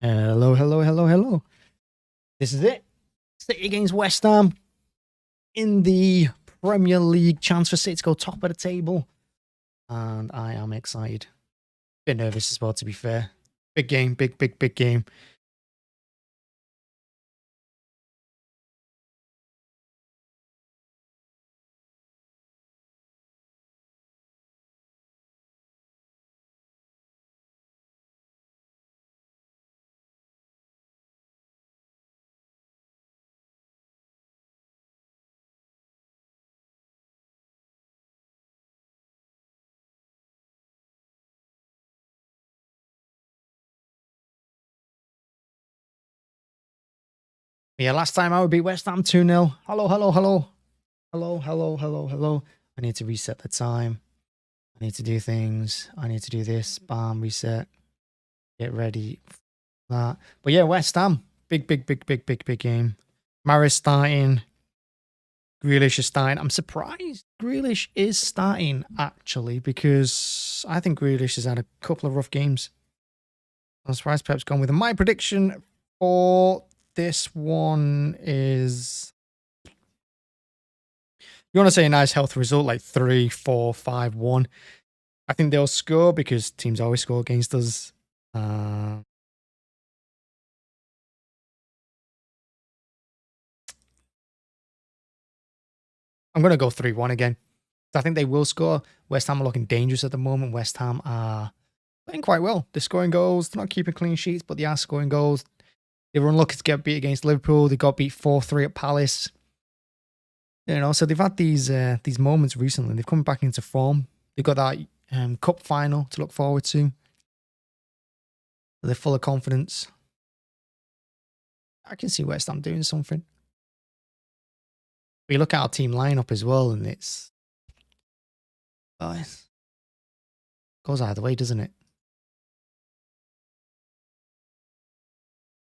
Hello, hello, hello, hello. This is it. City against West Ham in the Premier League. Chance for City to go top of the table. And I am excited. Bit nervous as well, to be fair. Big game, big game. Yeah, last time I would beat West Ham 2-0. Hello, hello, hello. Hello, hello, hello, hello. I need to reset the time. I need to do things. I need to do this. Bam, reset. Get ready for that. But yeah, West Ham. Big game. Mahrez starting. Grealish is starting. I'm surprised Grealish is starting, actually, because I think Grealish has had a couple of rough games. I'm surprised Pep's gone with him. My prediction for this one is... You want to say a nice health result, like 3-4-5-1. I think they'll score because teams always score against us. I'm going to go 3-1 again. I think they will score. West Ham are looking dangerous at the moment. West Ham are playing quite well. They're scoring goals. They're not keeping clean sheets, but they are scoring goals. They were unlucky to get beat against Liverpool. They got beat 4-3 at Palace. You know, so they've had these moments recently. They've come back into form. They've got that cup final to look forward to. They're full of confidence. I can see West Ham doing something. We look at our team lineup as well, and it goes either way, doesn't it?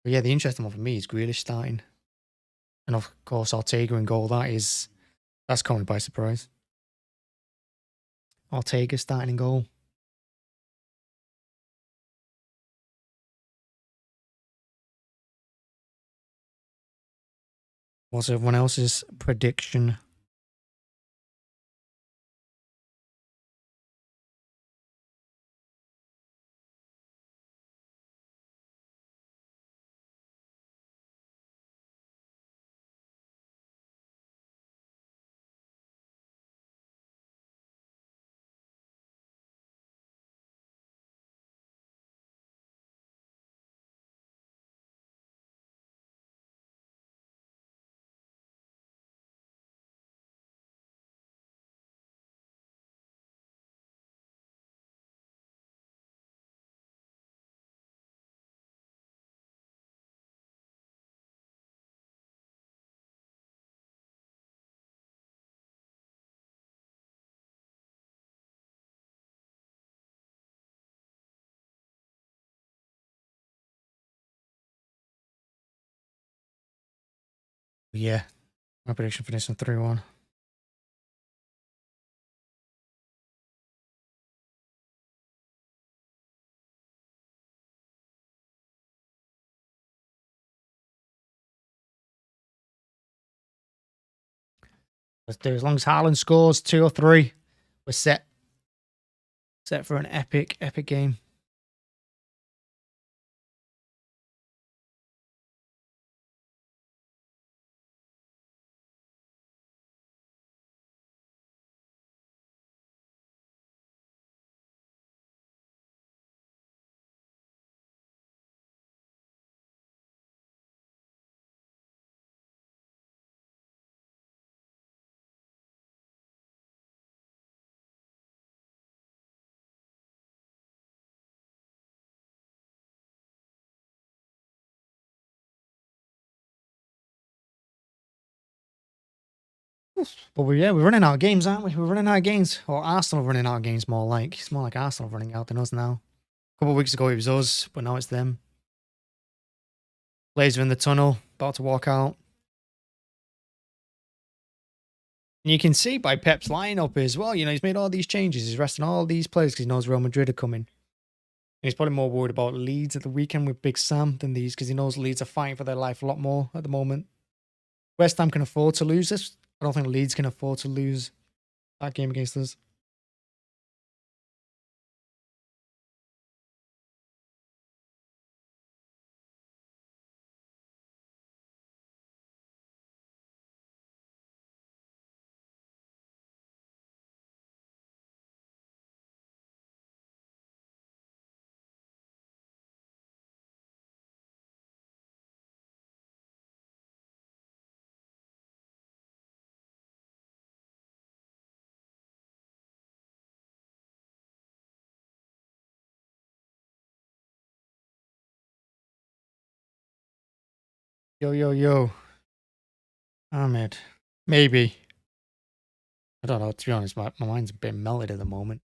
But yeah, the interesting one for me is Grealish starting. And of course, Ortega in goal. That's coming by surprise. Ortega starting in goal. What's everyone else's prediction? Yeah, my prediction for this one 3-1. Let's do, as long as Haaland scores 2 or 3, we're set. Set for an epic game. But we're running out of games, aren't we? We're running out of games. Or Arsenal are running out of games, more like. It's more like Arsenal running out than us now. A couple of weeks ago it was us, but now it's them. Players are in the tunnel, about to walk out. And you can see by Pep's lineup as well, you know, he's made all these changes. He's resting all these players because he knows Real Madrid are coming. he's probably more worried about Leeds at the weekend with Big Sam than these, because he knows Leeds are fighting for their life a lot more at the moment. West Ham can afford to lose this. I don't think Leeds can afford to lose that game against us. Yo, yo, yo. Ahmed. Maybe. I don't know, to be honest, my mind's a bit melted at the moment.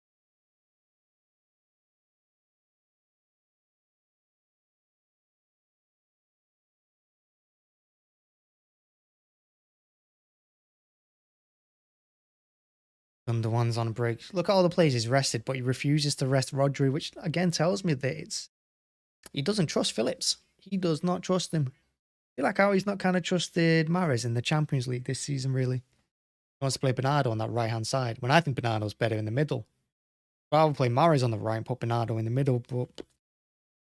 Gundogan's on a break. Look at all the players he's rested, but he refuses to rest Rodri, which again tells me that he doesn't trust Phillips. He does not trust him. I feel like how he's not kind of trusted Mahrez in the Champions League this season, really. He wants to play Bernardo on that right-hand side, when I think Bernardo's better in the middle. I'd rather play Mahrez on the right and put Bernardo in the middle, but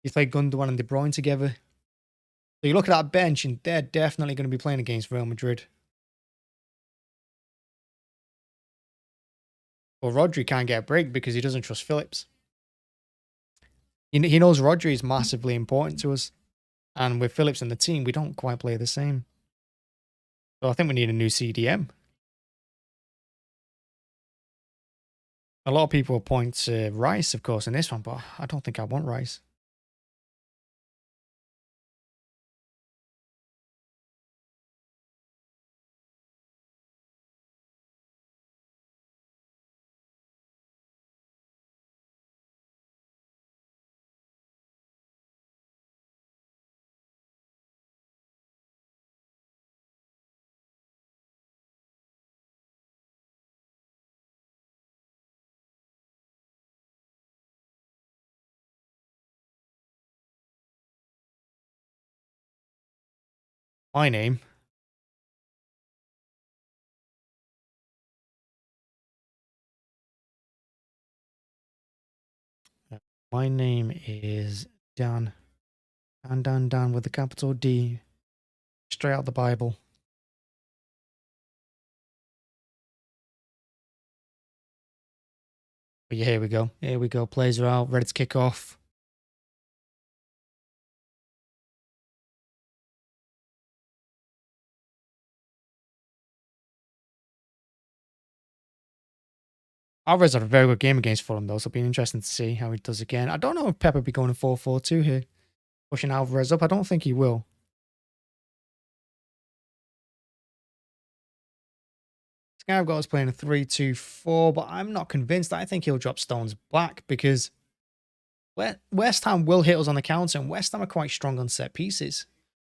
he's played Gundogan and De Bruyne together. So you look at that bench, and they're definitely going to be playing against Real Madrid. But Rodri can't get a break because he doesn't trust Phillips. He knows Rodri is massively important to us. And with Phillips in the team, we don't quite play the same. So I think we need a new CDM. A lot of people point to Rice, of course, in this one, but I don't think I want Rice. My name. My name is Dan. Dan with a capital D. Straight out the Bible. But yeah, here we go. Here we go. Players are out, ready to kick off. Alvarez had a very good game against Fulham, though, so it'll be interesting to see how he does again. I don't know if Pep will be going 4-4-2 here. Pushing Alvarez up. I don't think he will. This guy I've got is playing a 3-2-4, but I'm not convinced. I think he'll drop Stones back because West Ham will hit us on the counter, and West Ham are quite strong on set pieces.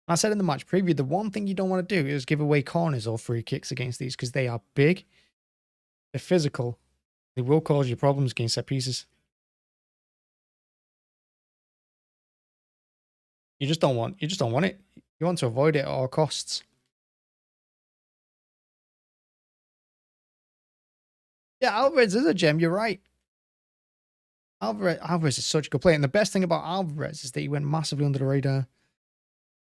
I said in the match preview, the one thing you don't want to do is give away corners or free kicks against these because they are big, they're physical, they will cause you problems against set pieces. You just don't want it. You want to avoid it at all costs. Yeah, Alvarez is a gem. You're right. Alvarez is such a good player, and the best thing about Alvarez is that he went massively under the radar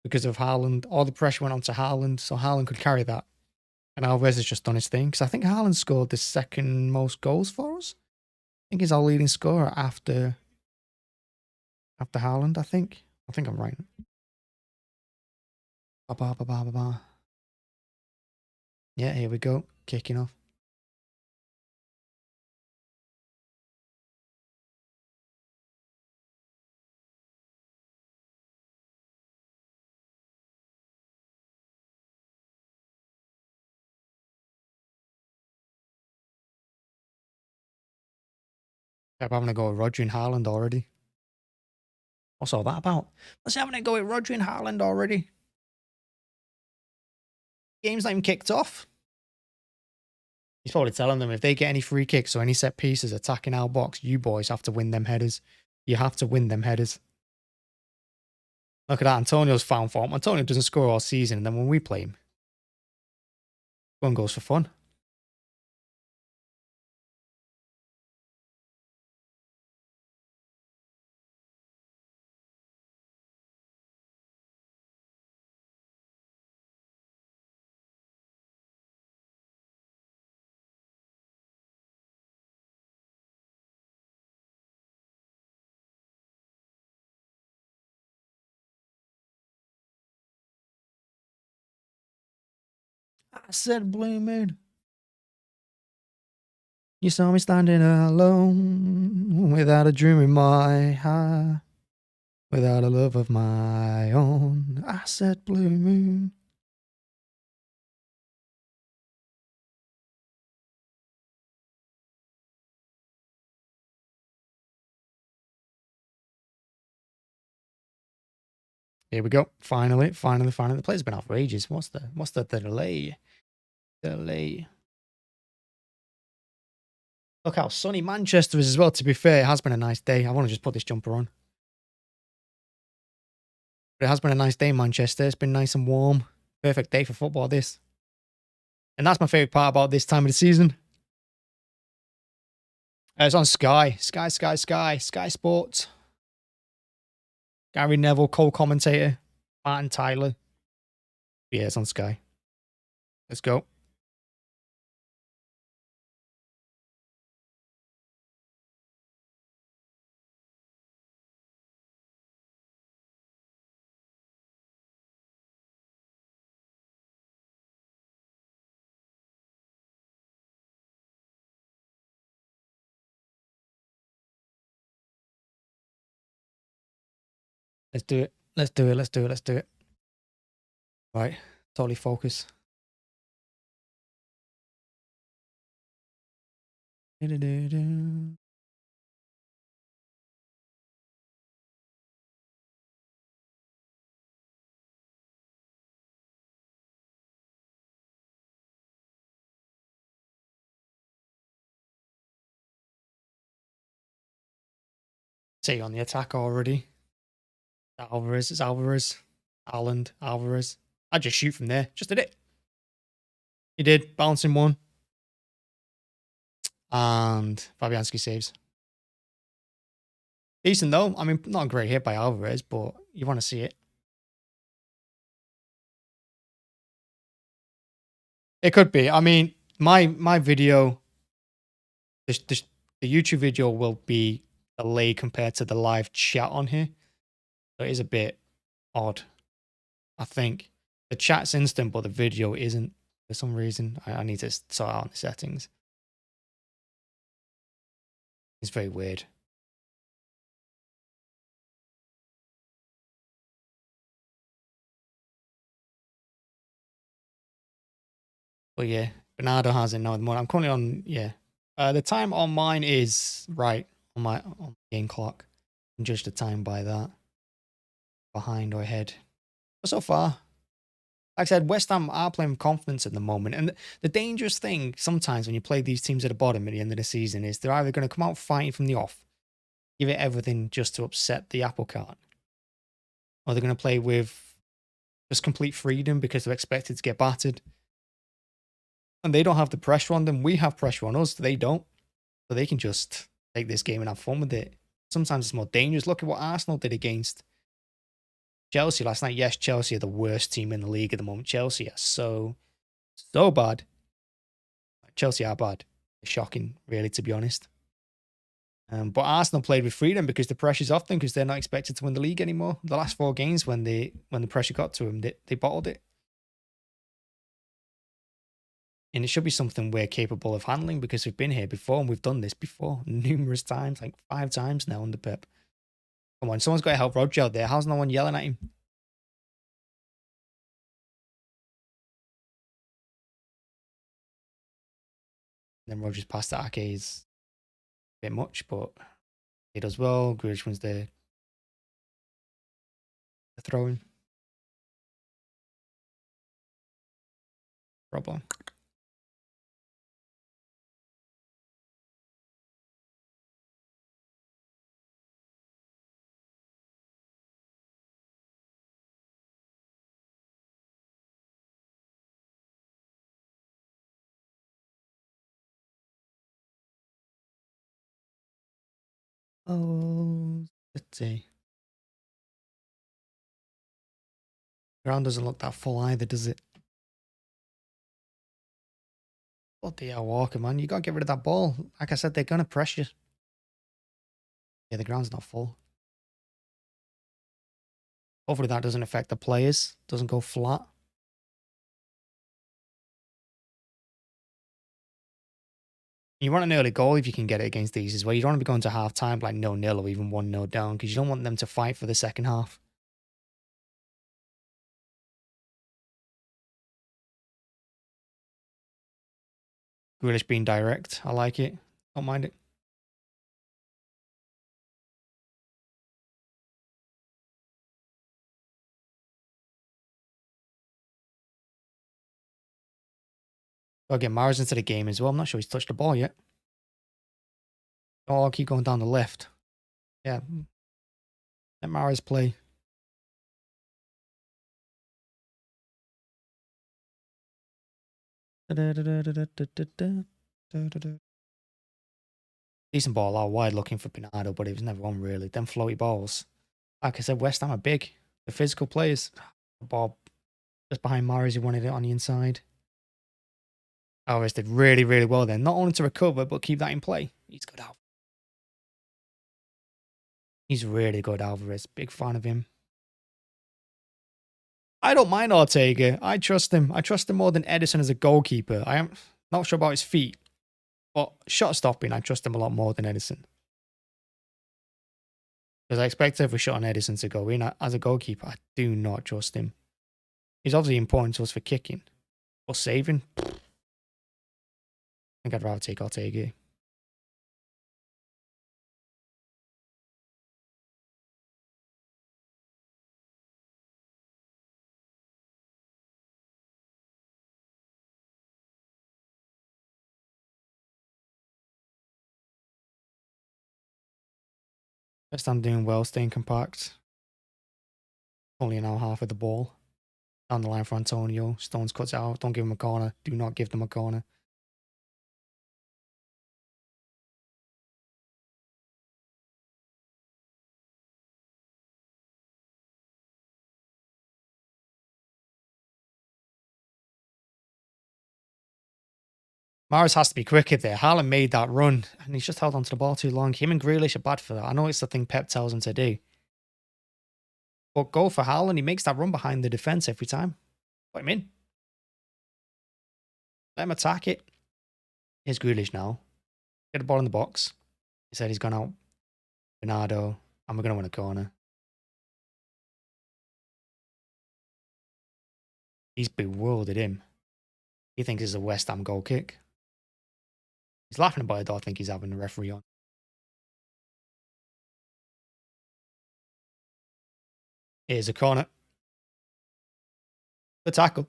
because of Haaland. All the pressure went onto Haaland, so Haaland could carry that. And Alvarez has just done his thing. Because I think Haaland scored the second most goals for us. I think he's our leading scorer after Haaland, I think. I think I'm right. Yeah, here we go. Kicking off. I'm having to go with Rodri and Haaland already. What's all that about? Let's having to go with Rodri and Haaland already. Game's not even kicked off. He's probably telling them if they get any free kicks or any set pieces attacking our box, you boys have to win them headers. You have to win them headers. Look at that. Antonio's found form. Antonio doesn't score all season, and then when we play him, one goes for fun. I said, Blue Moon. You saw me standing alone, without a dream in my heart, without a love of my own. I said, Blue Moon. Here we go. Finally. The play's been out for ages. What's the delay? Look how sunny Manchester is as well, to be fair. It has been a nice day. I want to just put this jumper on. But it has been a nice day in Manchester. It's been nice and warm. Perfect day for football, this. And that's my favourite part about this time of the season. It's on Sky. Sky Sports. Gary Neville, co-commentator. Martin Tyler. Yeah, it's on Sky. Let's go. Let's do it. Let's do it. Right. Totally focus. See on the attack already. Alvarez. Haaland. Alvarez. I just shoot from there. Just did it. He did. Bouncing one. And Fabianski saves. Decent though. I mean, not a great hit by Alvarez, but you want to see it. It could be. I mean, my video, the YouTube video will be delayed compared to the live chat on here. So it is a bit odd. I think the chat's instant, but the video isn't for some reason. I need to sort out the settings. It's very weird. But yeah, Bernardo has it now at the moment. I'm currently on, yeah. The time on mine is right on my game clock. And judge the time by that. Behind or ahead. But so far, like I said, West Ham are playing with confidence at the moment. And the dangerous thing sometimes when you play these teams at the bottom at the end of the season is they're either going to come out fighting from the off, give it everything just to upset the apple cart, or they're going to play with just complete freedom because they're expected to get battered. And they don't have the pressure on them. We have pressure on us. They don't. So they can just take this game and have fun with it. Sometimes it's more dangerous. Look at what Arsenal did against Chelsea last night. Yes, Chelsea are the worst team in the league at the moment. Chelsea are so bad. Chelsea are bad. They're shocking, really, to be honest. But Arsenal played with freedom because the pressure's off them because they're not expected to win the league anymore. The last 4 games when the pressure got to them, they bottled it. And it should be something we're capable of handling because we've been here before and we've done this before numerous times, like 5 times now under Pep. Come on, someone's got to help Rodri out there. How's no one yelling at him? And then Rodri's pass to Ake is a bit much, but he does well. Grealish wins the throw-in. Problem. Oh, City. Ground doesn't look that full either, does it? Bloody hell, Walker, man. You got to get rid of that ball. Like I said, they're going to press you. Yeah, the ground's not full. Hopefully that doesn't affect the players. Doesn't go flat. You want an early goal if you can get it against these as well. You don't want to be going to half time like 0-0 or even 1-0 down because you don't want them to fight for the second half. Grealish being direct. I like it. Don't mind it. Gotta get Mahrez into the game as well. I'm not sure he's touched the ball yet. Oh, I'll keep going down the left. Yeah. Let Mahrez play. Decent ball out wide looking for Bernardo, but it was never on really. Them floaty balls. Like I said, West Ham are big. The physical players. The ball just behind Mahrez, he wanted it on the inside. Alvarez did really, really well then. Not only to recover, but keep that in play. He's good, Alvarez. He's really good, Alvarez. Big fan of him. I don't mind Ortega. I trust him. I trust him more than Ederson as a goalkeeper. I am not sure about his feet, but shot stopping, I trust him a lot more than Ederson. Because I expect every shot on Ederson to go in. As a goalkeeper, I do not trust him. He's obviously important to us for kicking. Or saving. I think I'd rather take Ortega. West Ham doing well, staying compact. Only an hour half of the ball. Down the line for Antonio. Stones cuts it out. Don't give him a corner. Do not give them a corner. Mahrez has to be quicker there. Haaland made that run, and he's just held onto the ball too long. Him and Grealish are bad for that. I know it's the thing Pep tells him to do. But go for Haaland. He makes that run behind the defence every time. Put him in. Let him attack it. Here's Grealish now. Get the ball in the box. He said he's gone out. Bernardo. And we're going to win a corner. He's bewildered him. He thinks it's a West Ham goal kick. He's laughing about it, though. I think he's having the referee on. Here's a corner. The tackle.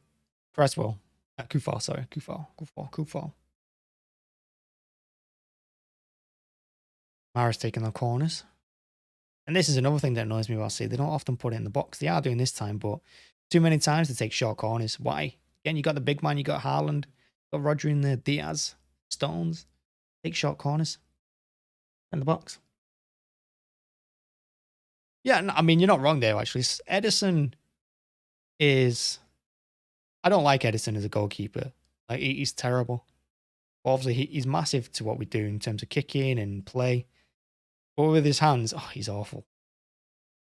Cresswell. Coufal, sorry. Coufal. Mahrez taking the corners. And this is another thing that annoys me about City. They don't often put it in the box. They are doing this time, but too many times they take short corners. Why? Again, you got the big man. You got Haaland. You got Rodri and the Diaz. Stones. Take short corners. In the box. Yeah, I mean, you're not wrong there, actually. Ederson is... I don't like Ederson as a goalkeeper. Like, he's terrible. But obviously, he's massive to what we do in terms of kicking and play. But with his hands, oh, he's awful.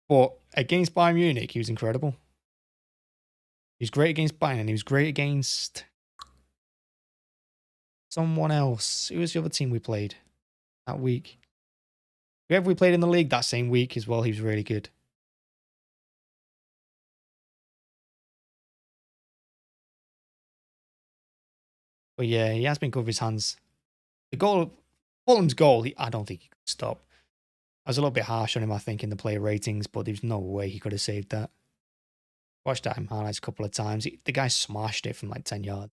But against Bayern Munich, he was incredible. He was great against Bayern, and he was great against someone else. Who was the other team we played that week? Whoever we played in the league that same week as well, he was really good. But yeah, he has been good with his hands. The goal, Fulham's goal, I don't think he could stop. I was a little bit harsh on him, I think, in the player ratings, but there's no way he could have saved that. Watched that in highlights a couple of times. The guy smashed it from like 10 yards.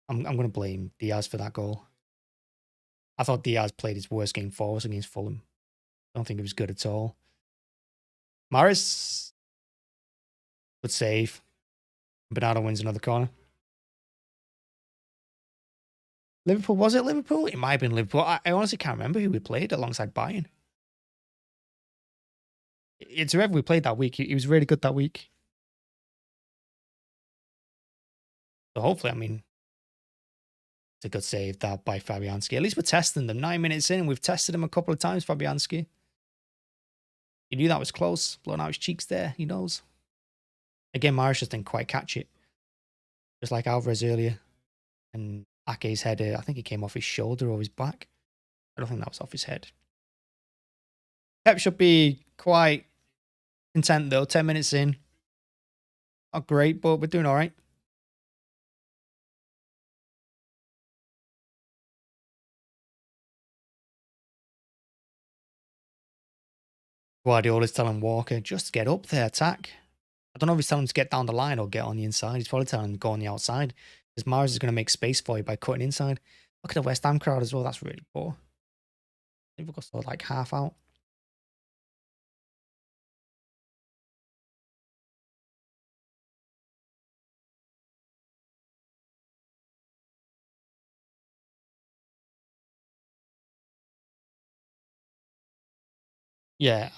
I'm going to blame Diaz for that goal. I thought Diaz played his worst game for us against Fulham. I don't think it was good at all. Mahrez, good save. Bernardo wins another corner. Liverpool, was it Liverpool? It might have been Liverpool. I honestly can't remember who we played alongside Bayern. It's whoever we played that week. He was really good that week. So hopefully, I mean, it's a good save that by Fabianski. At least we're testing them. 9 minutes in, we've tested him a couple of times, Fabianski. He knew that was close. Blowing out his cheeks there. He knows. Again, Mahrez just didn't quite catch it. Just like Alvarez earlier. And Ake's header, I think it came off his shoulder or his back. I don't think that was off his head. Pep should be quite content though. 10 minutes in. Not great, but we're doing all right. Guardiola's telling Walker, just get up there, attack. I don't know if he's telling him to get down the line or get on the inside. He's probably telling him to go on the outside. Because Mahrez is going to make space for you by cutting inside. Look at the West Ham crowd as well. That's really poor. I think we've got sort of like half out. Yeah,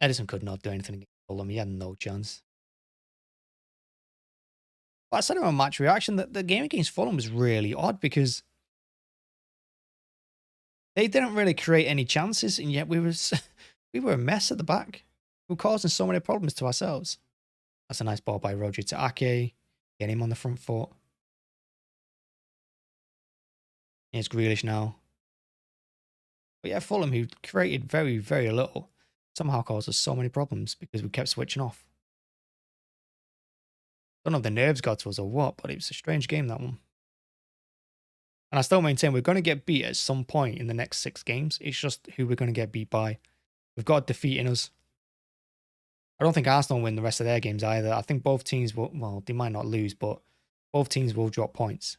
Ederson could not do anything against Fulham. He had no chance. But I said in my match reaction that the game against Fulham was really odd because they didn't really create any chances, and yet we were a mess at the back. We were causing so many problems to ourselves. That's a nice ball by Rodri to Ake. Get him on the front foot. Here's Grealish now. But yeah, Fulham, who created very, very little, somehow caused us so many problems because we kept switching off. Don't know if the nerves got to us or what, but it was a strange game, that one. And I still maintain we're going to get beat at some point in the next 6 games. It's just who we're going to get beat by. We've got defeat in us. I don't think Arsenal win the rest of their games either. I think both teams will, well, they might not lose, but both teams will drop points.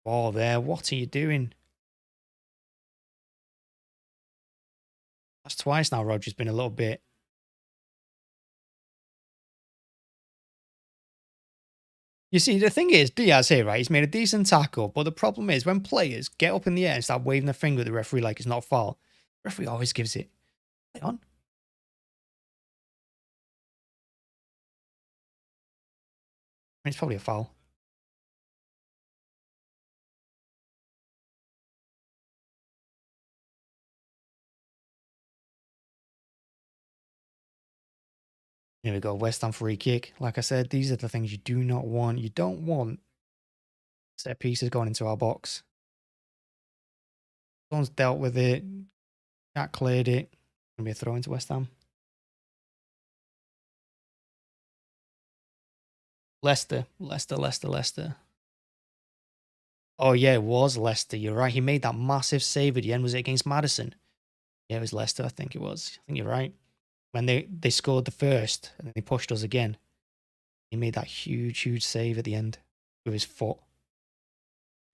Oh, there. What are you doing? That's twice now Rodri's been a little bit. You see, the thing is, Diaz here, right? He's made a decent tackle, but the problem is when players get up in the air and start waving their finger at the referee like it's not a foul, the referee always gives it. Play on. I mean, it's probably a foul. Here we go, West Ham free kick. Like I said, these are the things you do not want. You don't want set pieces going into our box. Someone's dealt with it. Cat cleared it. Gonna be a throw into West Ham. Leicester. Oh yeah, it was Leicester. You're right. He made that massive save at the end. Was it against Maddison? Yeah, it was Leicester. I think it was. I think you're right. When they scored the first and then they pushed us again, he made that huge save at the end with his foot.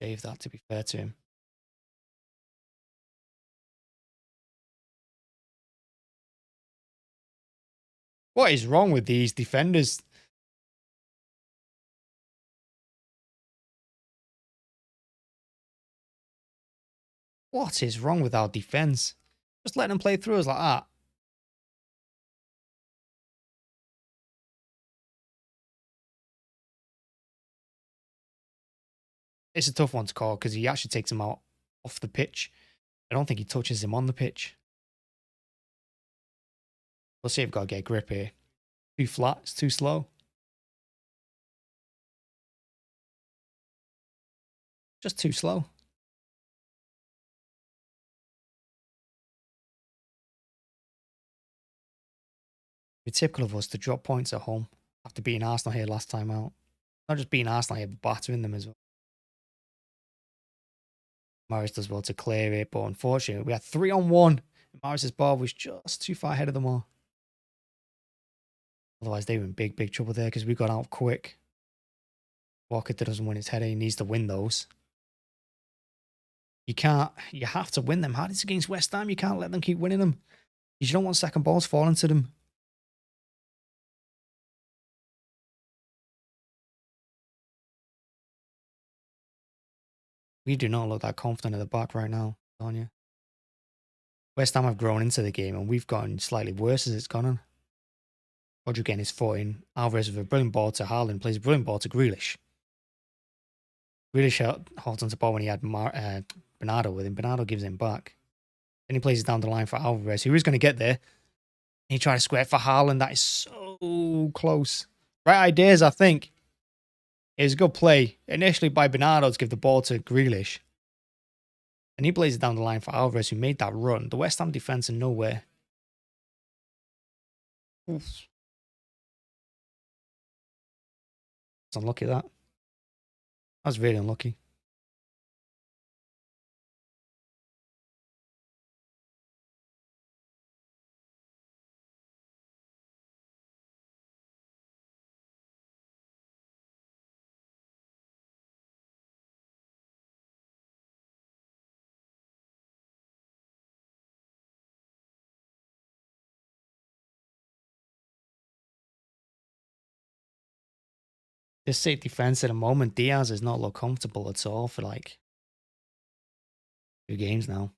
Gave that, to be fair to him. What is wrong with these defenders? What is wrong with our defense? Just letting them play through us like that. It's a tough one to call because he actually takes him out off the pitch. I don't think he touches him on the pitch. We'll see if we've got to get a grip here. Too flat, it's too slow. Just too slow. It's typical of us to drop points at home after beating Arsenal here last time out. Not just beating Arsenal here, but battering them as well. Mahrez does well to clear it, but unfortunately, we had 3-on-1. Mahrez's ball was just too far ahead of them all. Otherwise, they were in big trouble there because we got out quick. Walker doesn't win his header. He needs to win those. You can't. You have to win them. Hard it's against West Ham. You can't let them keep winning them. You don't want second balls falling to them. We do not look that confident at the back right now, don't you? West Ham have grown into the game and we've gotten slightly worse as it's gone on. Rodri getting his foot in. Alvarez with a brilliant ball to Haaland, plays a brilliant ball to Grealish. Grealish holds onto the ball when he had Bernardo with him. Bernardo gives him back. Then he plays it down the line for Alvarez, who is going to get there. He tried to square for Haaland. That is so close. Right ideas, I think. It was a good play. Initially by Bernardo to give the ball to Grealish. And he plays it down the line for Alvarez, who made that run. The West Ham defence are nowhere. Oof. It's unlucky, that. That was really unlucky. This City defence at the moment, Diaz has not looked comfortable at all for like 2 games now.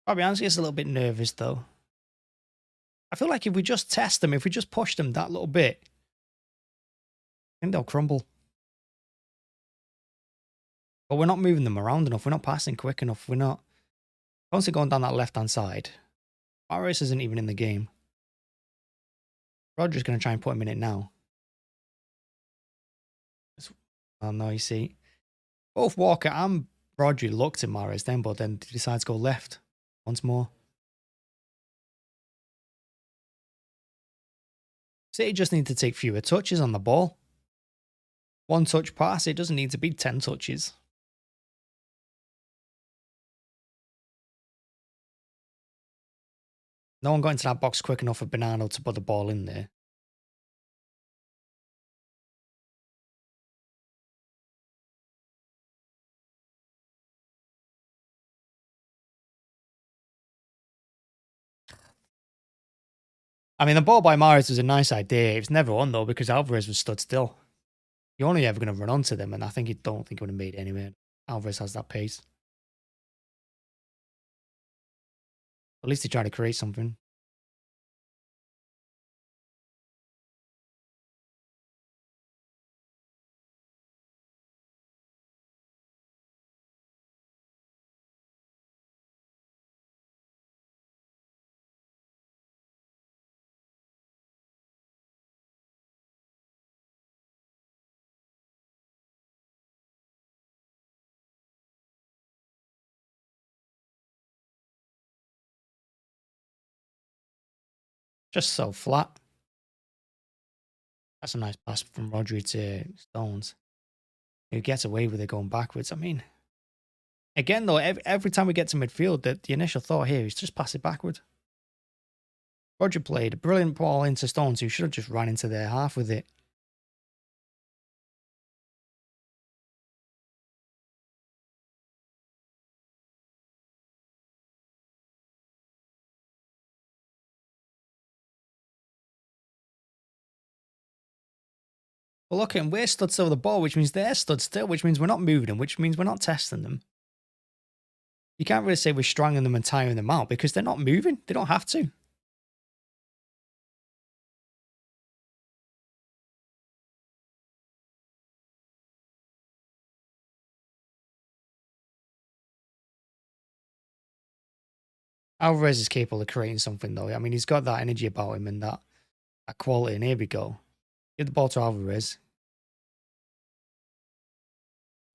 Fabianski is a little bit nervous though. I feel like if we just test them, if we just push them that little bit, I think they'll crumble. But we're not moving them around enough. We're not passing quick enough. We're not constantly going down that left-hand side. Mahrez isn't even in the game. Rodri's going to try and put him in it now. Oh no, you see. Both Walker and Rodri looked at Mahrez then, but then decides to go left once more. City just need to take fewer touches on the ball. 1 touch pass, it doesn't need to be 10 touches. No one got into that box quick enough for Bernardo to put the ball in there. I mean, the ball by Mahrez was a nice idea. It was never on though because Alvarez was stood still. You're only ever going to run onto them, and I don't think it would have made it anyway. Alvarez has that pace. At least he tried to create something. Just so flat. That's a nice pass from Rodri to Stones, who gets away with it going backwards. I mean, again, though, every time we get to midfield, the initial thought here is just pass it backward. Rodri played a brilliant ball into Stones, who should have just ran into their half with it. But look at him, we're stood still with the ball, which means they're stood still, which means we're not moving them, which means we're not testing them. You can't really say we're strangling them and tiring them out because they're not moving. They don't have to. Alvarez is capable of creating something, though. I mean, he's got that energy about him and that quality. And here we go. Give the ball to Alvarez.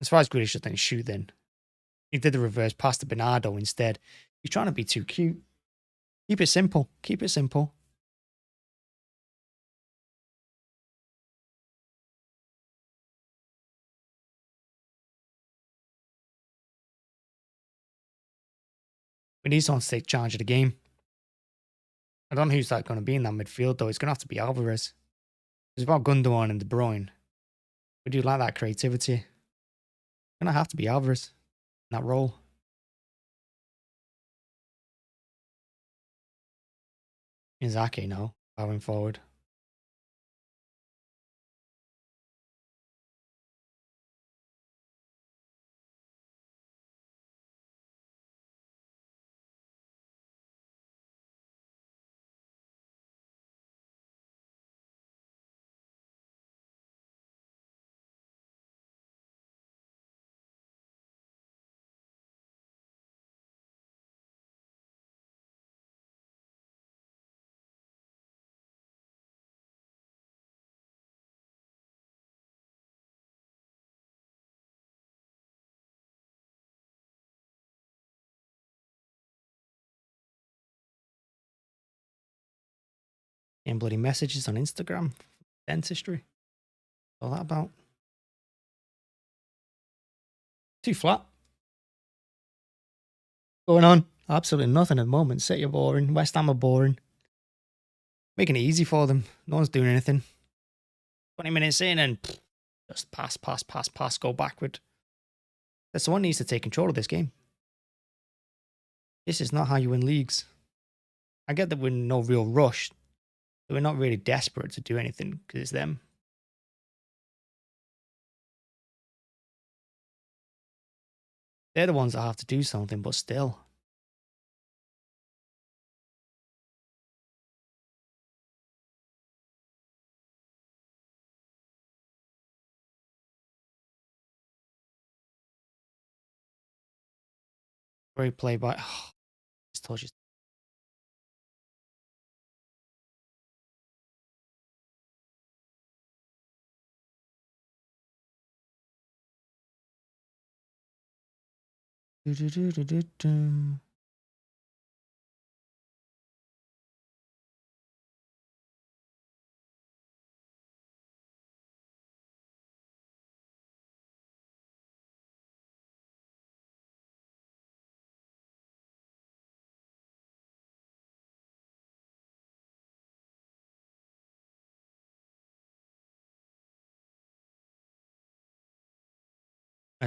As far as Grealish just didn't shoot then. He did the reverse pass to Bernardo instead. He's trying to be too cute. Keep it simple. Keep it simple. We need someone to take charge of the game. I don't know who's that going to be in that midfield, though. It's going to have to be Alvarez. It's about Gundogan and De Bruyne. We do like that creativity. It's going to have to be Alvarez in that role. Inzaghi now, powering forward. And bloody messages on Instagram. Dentistry. What's all that about? Too flat. Going on? Absolutely nothing at the moment. City are boring. West Ham are boring. Making it easy for them. No one's doing anything. 20 minutes in and just pass, go backward. Someone needs to take control of this game. This is not how you win leagues. I get that we're in no real rush. So we're not really desperate to do anything because it's them. They're the ones that have to do something, but still. Great play by... Oh, this touch is...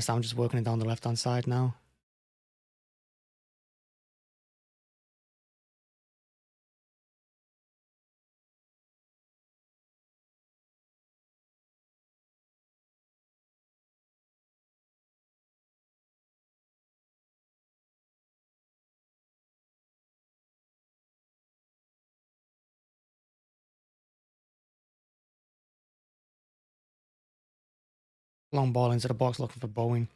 I'm just working it down the left-hand side now. Long ball into the box looking for Bowen.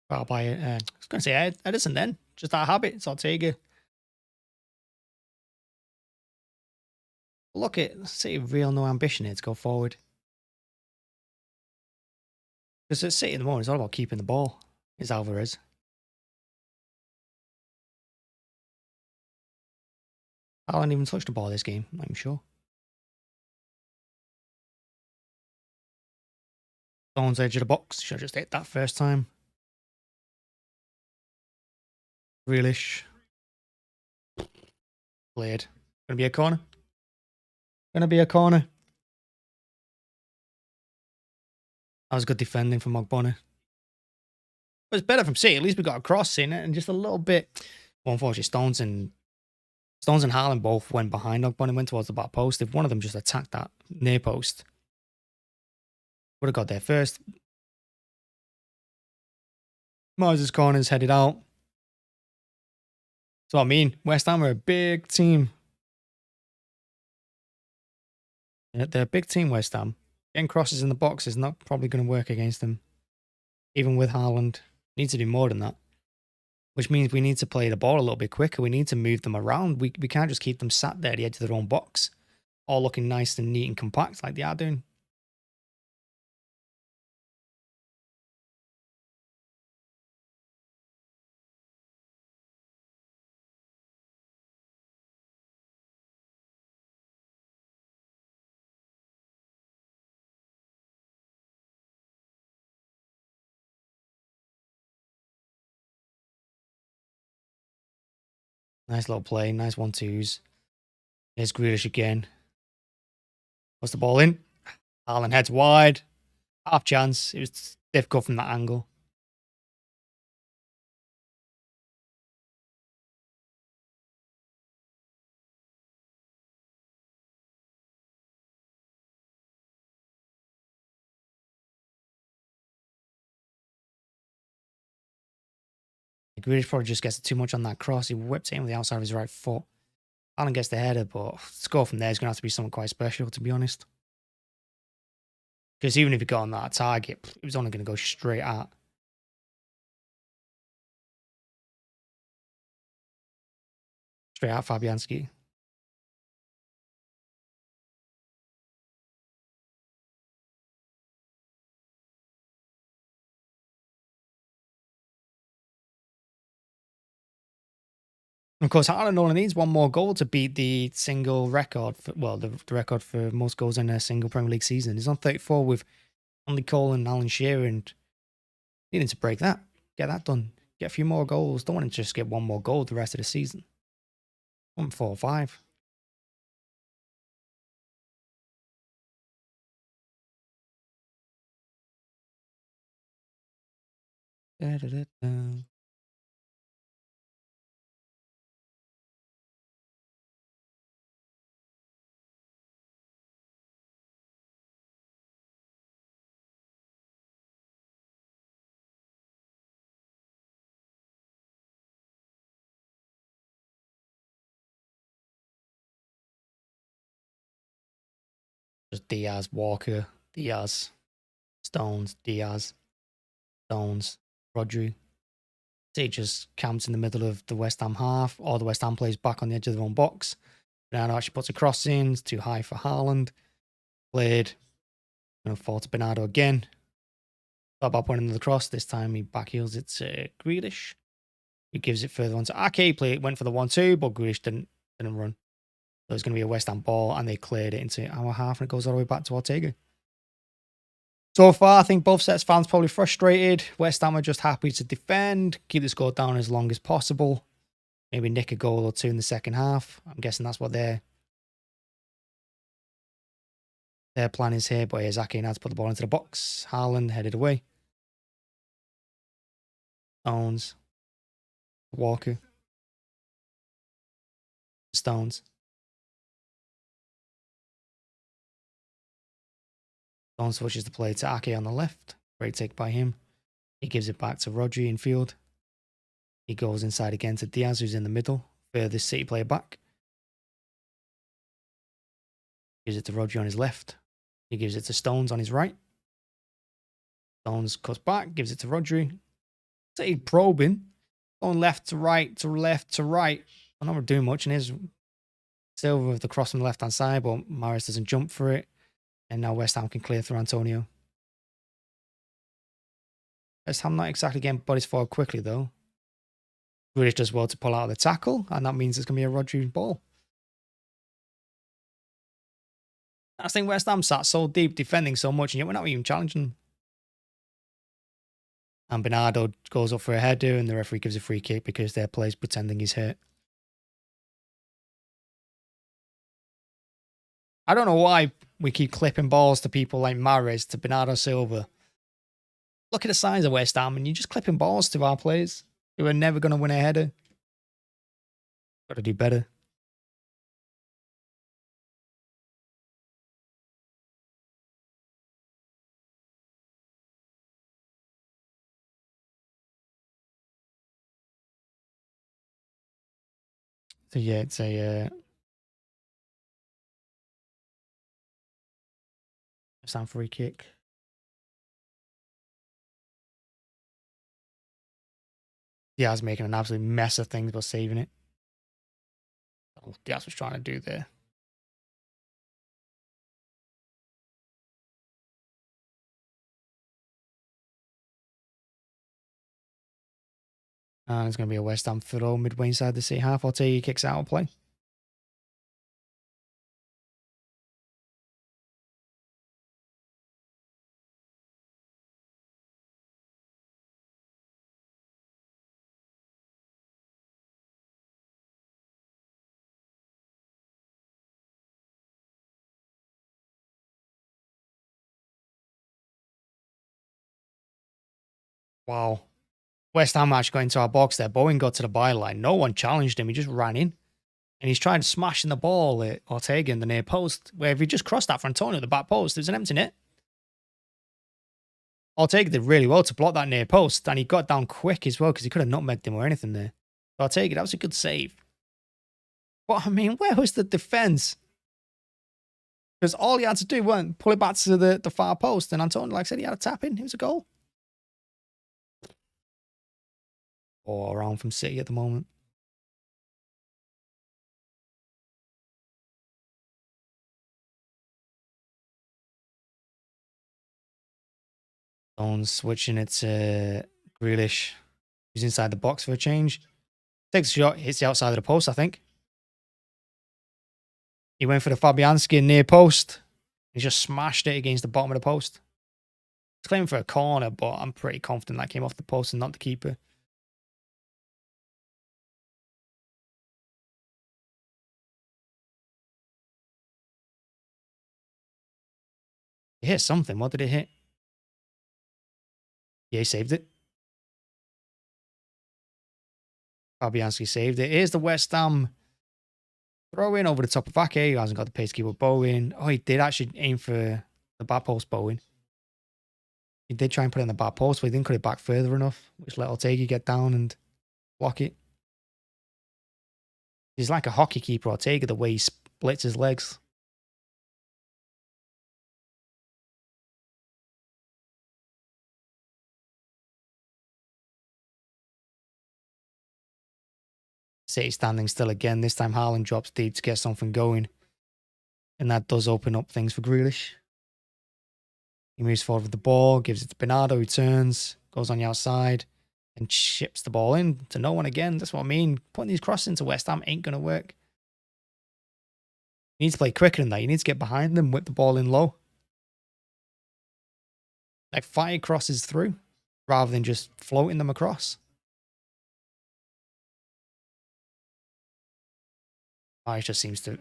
Fouled by, I was going to say Ederson then. Just out of habit. It's Ortega. Look at City, real no ambition here to go forward. Because at City at the moment, it's all about keeping the ball. It's Alvarez. Haaland even touched the ball this game, I'm sure. Stone's edge of the box. Should have just hit that first time. Grealish. Played. Gonna be a corner. Gonna be a corner. That was good defending from Ogbonna. It was better from City. At least we got a cross in it and just a little bit. Well, unfortunately, Stones and Haaland both went behind Ogbonna and went towards the back post. If one of them just attacked that near post, would have got there first. Mahrez's corner's headed out. That's what I mean. West Ham are a big team. Yeah, they're a big team, West Ham. Getting crosses in the box is not probably going to work against them. Even with Haaland. Need to do more than that. Which means we need to play the ball a little bit quicker. We need to move them around. We can't just keep them sat there at the edge of their own box. All looking nice and neat and compact like they are doing. Nice little play. Nice 1-2s. There's Grealish again. Puts the ball in. Haaland heads wide. Half chance. It was difficult from that angle. Grealish probably just gets too much on that cross. He whips it in with the outside of his right foot. Haaland gets the header, but score from there is going to have to be something quite special, to be honest. Because even if he got on that target, it was only going to go straight at. Straight at Fabianski. Of course, Haaland only needs one more goal to beat the single record. The record for most goals in a single Premier League season. He's on 34 with only Cole and Alan Shearer, and needing to break that. Get that done. Get a few more goals. Don't want to just get one more goal the rest of the season. 1, 4, 5. Da, da, da, da. Just Diaz, Walker, Diaz, Stones, Diaz, Stones, Rodri. He just camps in the middle of the West Ham half, or the West Ham plays back on the edge of their own box. Bernardo actually puts a cross in. It's too high for Haaland. Played. Fall to Bernardo again. Thought about putting another cross. This time he backheels it to Grealish. He gives it further on to Ake. Went for the 1-2, but Grealish didn't run. So it's going to be a West Ham ball, and they cleared it into our half, and it goes all the way back to Ortega. So far, I think both sets fans probably frustrated. West Ham are just happy to defend, keep the score down as long as possible. Maybe nick a goal or two in the second half. I'm guessing that's what their plan is here. But here's Ake now to put the ball into the box. Haaland headed away. Stones. Walker. Stones. Stones switches the play to Ake on the left. Great take by him. He gives it back to Rodri in field. He goes inside again to Diaz, who's in the middle. Furthest City player back. Gives it to Rodri on his left. He gives it to Stones on his right. Stones cuts back, gives it to Rodri. City probing. Going left to right to left to right. I'm not doing much. And here's Silva with the cross on the left-hand side, but Mahrez doesn't jump for it. And now West Ham can clear through Antonio. West Ham not exactly getting bodies forward quickly, though. Grealish does well to pull out of the tackle, and that means it's going to be a Rodri ball. I think West Ham sat so deep, defending so much, and yet we're not even challenging them. And Bernardo goes up for a header, and the referee gives a free kick because their player's pretending he's hurt. I don't know why we keep clipping balls to people like Mahrez, to Bernardo Silva. Look at the size of West Ham, and you're just clipping balls to our players who are never going to win a header. Got to do better. So yeah, it's a West Ham free kick. Diaz making an absolute mess of things, but saving it. Oh, Diaz was trying to do there. And it's going to be a West Ham throw midway inside the City half. Ortega kicks out of play. Wow. West Ham actually got into our box there. Bowen got to the byline. No one challenged him. He just ran in. And he's trying to smash in the ball at Ortega in the near post. Where if he just crossed that for Antonio at the back post, there's an empty net. Ortega did really well to block that near post. And he got down quick as well because he could have nutmegged him or anything there. Ortega, that was a good save. But I mean, where was the defense? Because all he had to do was pull it back to the far post. And Antonio, like I said, he had a tap in. It was a goal. All around from City at the moment. Stones switching it to Grealish. He's inside the box for a change. Takes a shot, hits the outside of the post, I think. He went for the Fabianski near post. He just smashed it against the bottom of the post. He's claiming for a corner, but I'm pretty confident that came off the post and not the keeper. He hit something. What did he hit? Yeah, he saved it. Fabianski saved it. Here's the West Ham throw in over the top of Ake. He hasn't got the pace to keep with Bowen. Oh, he did actually aim for the back post, Bowen. He did try and put it in the back post, but he didn't cut it back further enough, which let Ortega get down and block it. He's like a hockey keeper, Ortega, the way he splits his legs. City standing still again. This time Haaland drops deep to get something going. And that does open up things for Grealish. He moves forward with the ball, gives it to Bernardo, who turns, goes on the outside, and chips the ball in to no one again. That's what I mean. Putting these crosses into West Ham ain't going to work. He needs to play quicker than that. He needs to get behind them, whip the ball in low. Like fire crosses through, rather than just floating them across. Mahrez just seems to... I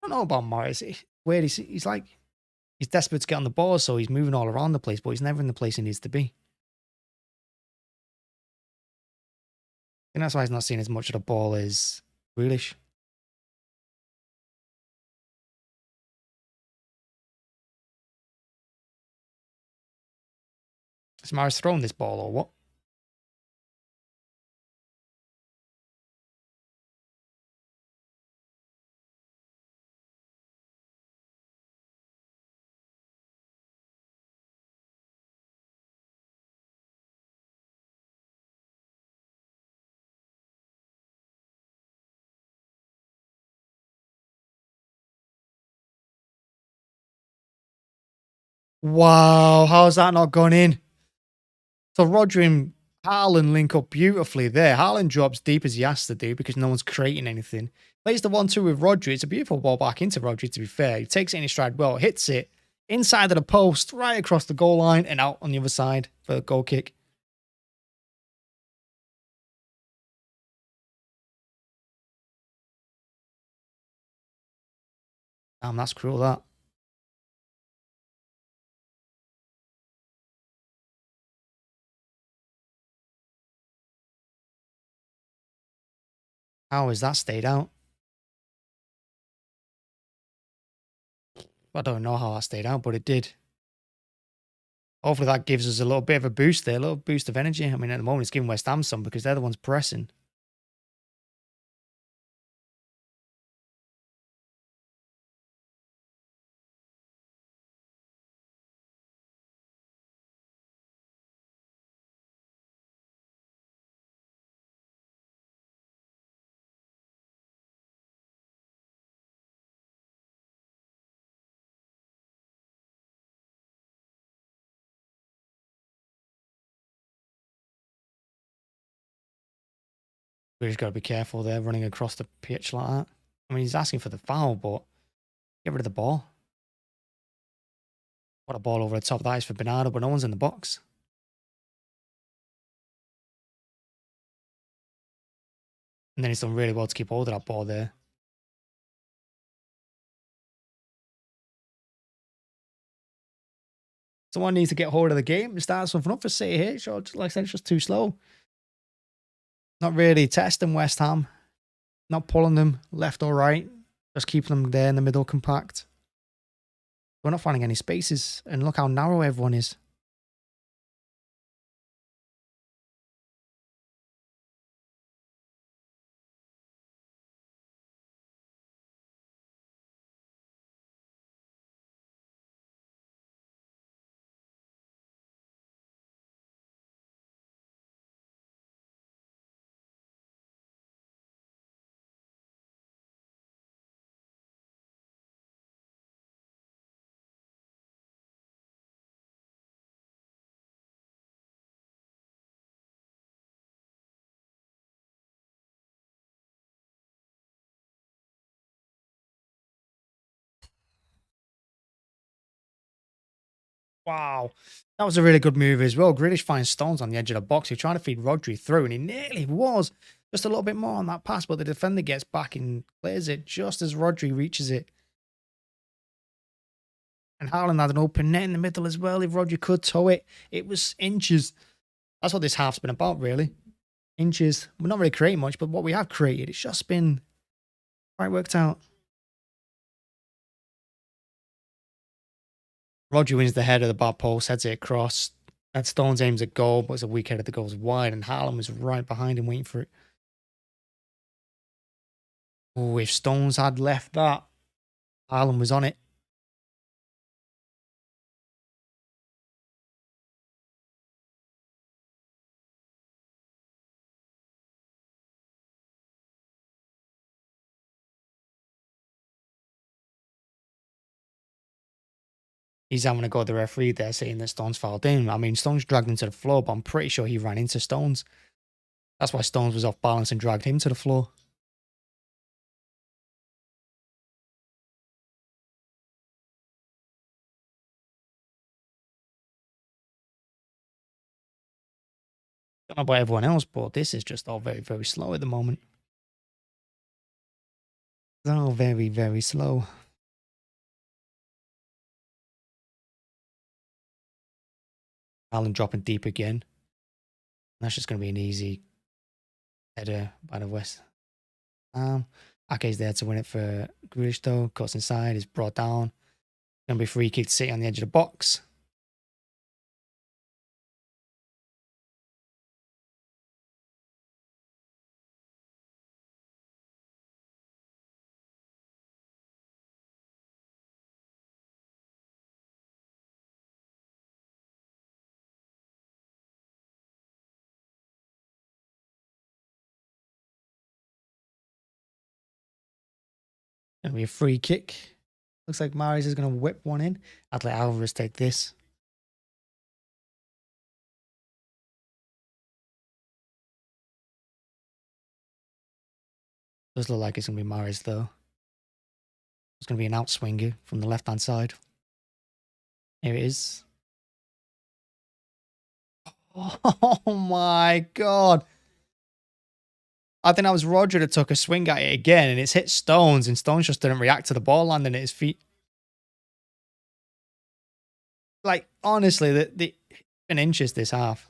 don't know about Mahrez. Weird. He's like... He's desperate to get on the ball, so he's moving all around the place, but he's never in the place he needs to be. I think that's why he's not seeing as much of the ball as Grealish. Has Mahrez thrown this ball or what? Wow, how's that not gone in? So Rodri and Haaland link up beautifully there. Haaland drops deep as he has to do because no one's creating anything. Plays the 1-2 with Rodri. It's a beautiful ball back into Rodri, to be fair. He takes it in his stride well, hits it inside of the post, right across the goal line and out on the other side for a goal kick. Damn, that's cruel, that. How has that stayed out? I don't know how that stayed out, but it did. Hopefully that gives us a little bit of a boost there, a little boost of energy. I mean, at the moment it's giving West Ham some because they're the ones pressing. We just got to be careful there, running across the pitch like that. I mean, he's asking for the foul, but get rid of the ball. What a ball over the top. That is for Bernardo, but no one's in the box. And then he's done really well to keep hold of that ball there. Someone needs to get hold of the game and start something up for City here. Sure, like I said, it's just too slow. Not really testing West Ham. Not pulling them left or right. Just keeping them there in the middle compact. We're not finding any spaces. And look how narrow everyone is. Wow. That was a really good move as well. Grealish finds Stones on the edge of the box. He's trying to feed Rodri through, and he nearly was. Just a little bit more on that pass, but the defender gets back and clears it just as Rodri reaches it. And Haaland had an open net in the middle as well. If Rodri could toe it, it was inches. That's what this half's been about, really. Inches. We're not really creating much, but what we have created, it's just been quite worked out. Rodri wins the head of the bar post, heads it across. And Stones aims at goal, but it's a weak header that goes wide, and Haaland was right behind him waiting for it. Oh, if Stones had left that, Haaland was on it. He's having to go to the referee there saying that Stones fouled in. I mean, Stones dragged him to the floor, but I'm pretty sure he ran into Stones. That's why Stones was off balance and dragged him to the floor. Don't know about everyone else, but this is just all very, very slow at the moment. It's all very, very slow. Haaland dropping deep again. That's just going to be an easy header by the West. Ake's there to win it for Grealish though. Cuts inside, is brought down. Going to be free kick to City on the edge of the box. Going to be a free kick. Looks like Mahrez is going to whip one in. I'd let Alvarez take this. Does look like it's going to be Mahrez though. It's going to be an outswinger from the left-hand side. Here it is. Oh my God. I think that was Roger that took a swing at it again, and it's hit Stones, and Stones just didn't react to the ball landing at his feet. Like, honestly, the been inches this half.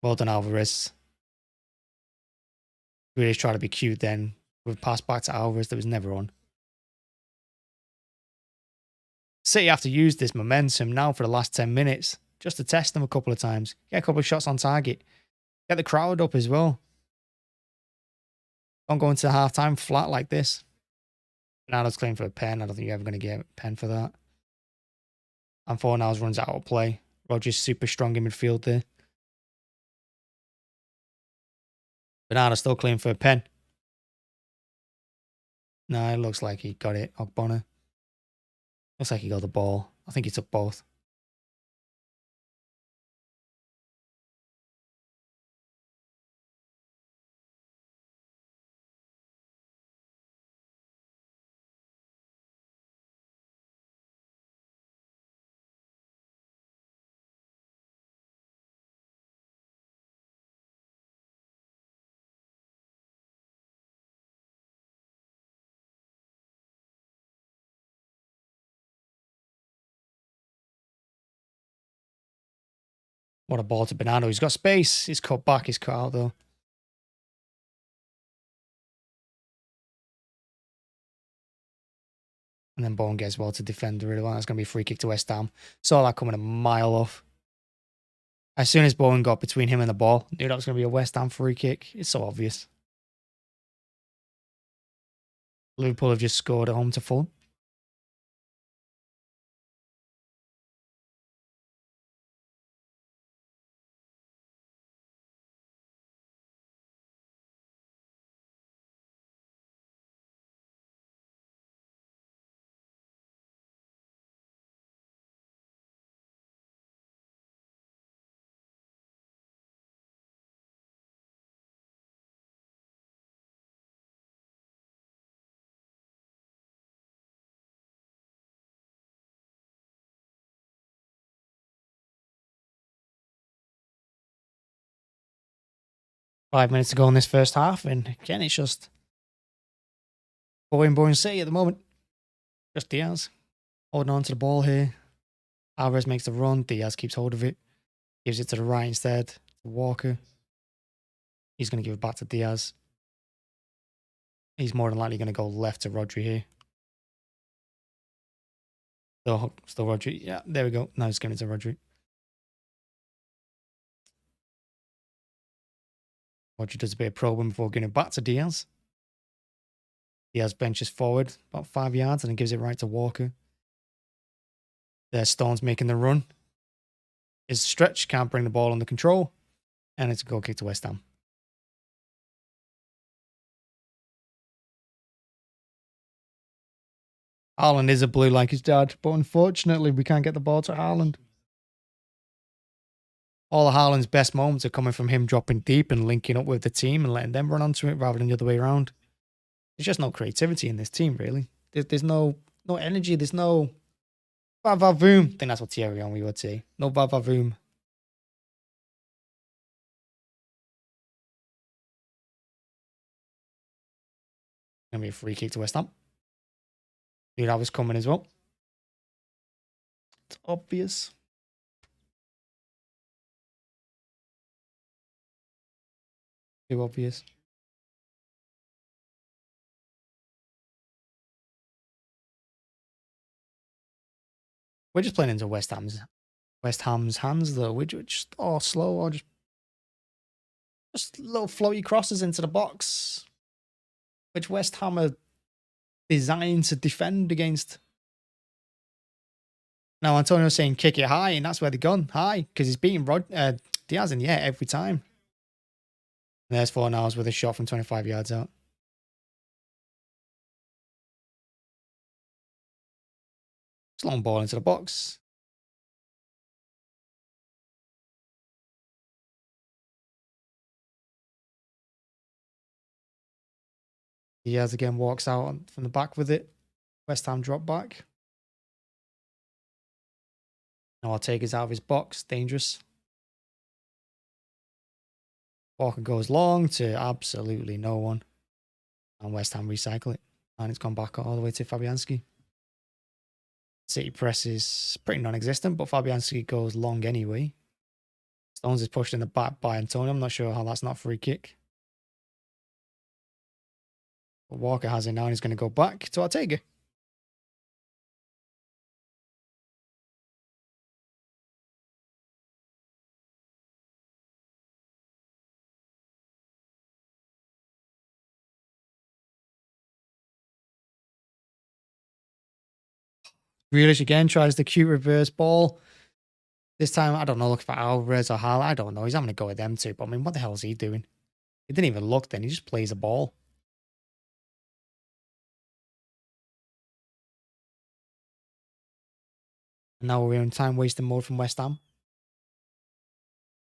Well done, Alvarez. Really try to be cute then. With pass back to Alvarez that was never on. City have to use this momentum now for the last 10 minutes just to test them a couple of times. Get a couple of shots on target. Get the crowd up as well. Don't go into half-time flat like this. Ronaldo's claiming for a pen. I don't think you're ever going to get a pen for that. And Fornals runs out of play. Rodri's super strong in midfield there. Bernardo still claiming for a pen. No, it looks like he got it. Ogbonna. Looks like he got the ball. I think he took both. What a ball to Bernardo. He's got space. He's cut back. He's cut out, though. And then Bowen gets well to defend really well. That's going to be a free kick to West Ham. Saw that coming a mile off. As soon as Bowen got between him and the ball, knew that was going to be a West Ham free kick. It's so obvious. Liverpool have just scored at home to Fulham. Five minutes to go in this first half, and again, it's just Bowen City at the moment. Just Diaz holding on to the ball here. Alvarez makes the run. Diaz keeps hold of it. Gives it to the right instead. To Walker. He's going to give it back to Diaz. He's more than likely going to go left to Rodri here. Still Rodri. Yeah, there we go. Now he's giving it to Rodri. Rodri does a bit of probing before giving it back to Diaz. Diaz benches forward about 5 yards and then gives it right to Walker. There's Stones making the run. His stretch, can't bring the ball under control. And it's a goal kick to West Ham. Haaland is a blue like his dad, but unfortunately we can't get the ball to Haaland. All of Haaland's best moments are coming from him dropping deep and linking up with the team and letting them run onto it rather than the other way around. There's just no creativity in this team, really. There's no energy. There's no va-va-voom. I think that's what Thierry Henry would say. No va-va-voom. Gonna be a free kick to West Ham. Knew that was coming as well. It's obvious. Too obvious. We're just playing into West Ham's hands though. We're just slow or just little floaty crosses into the box, which West Ham are designed to defend against. Now Antonio's saying kick it high, and that's where they're gone high because he's beating Diaz in the air every time. And there's Fornals with a shot from 25 yards out. It's a long ball into the box. Diaz again walks out from the back with it. West Ham drop back. Now Ortega's out of his box. Dangerous. Walker goes long to absolutely no one. And West Ham recycle it. And it's gone back all the way to Fabianski. City press is pretty non-existent, but Fabianski goes long anyway. Stones is pushed in the back by Antonio. I'm not sure how that's not free kick. But Walker has it now and he's going to go back to Ortega. Grealish again tries the cute reverse ball. This time, I don't know, look for Alvarez or Haaland. I don't know. He's having to go with them too. But I mean, what the hell is he doing? He didn't even look then. He just plays a ball. And now we're in time wasting mode from West Ham.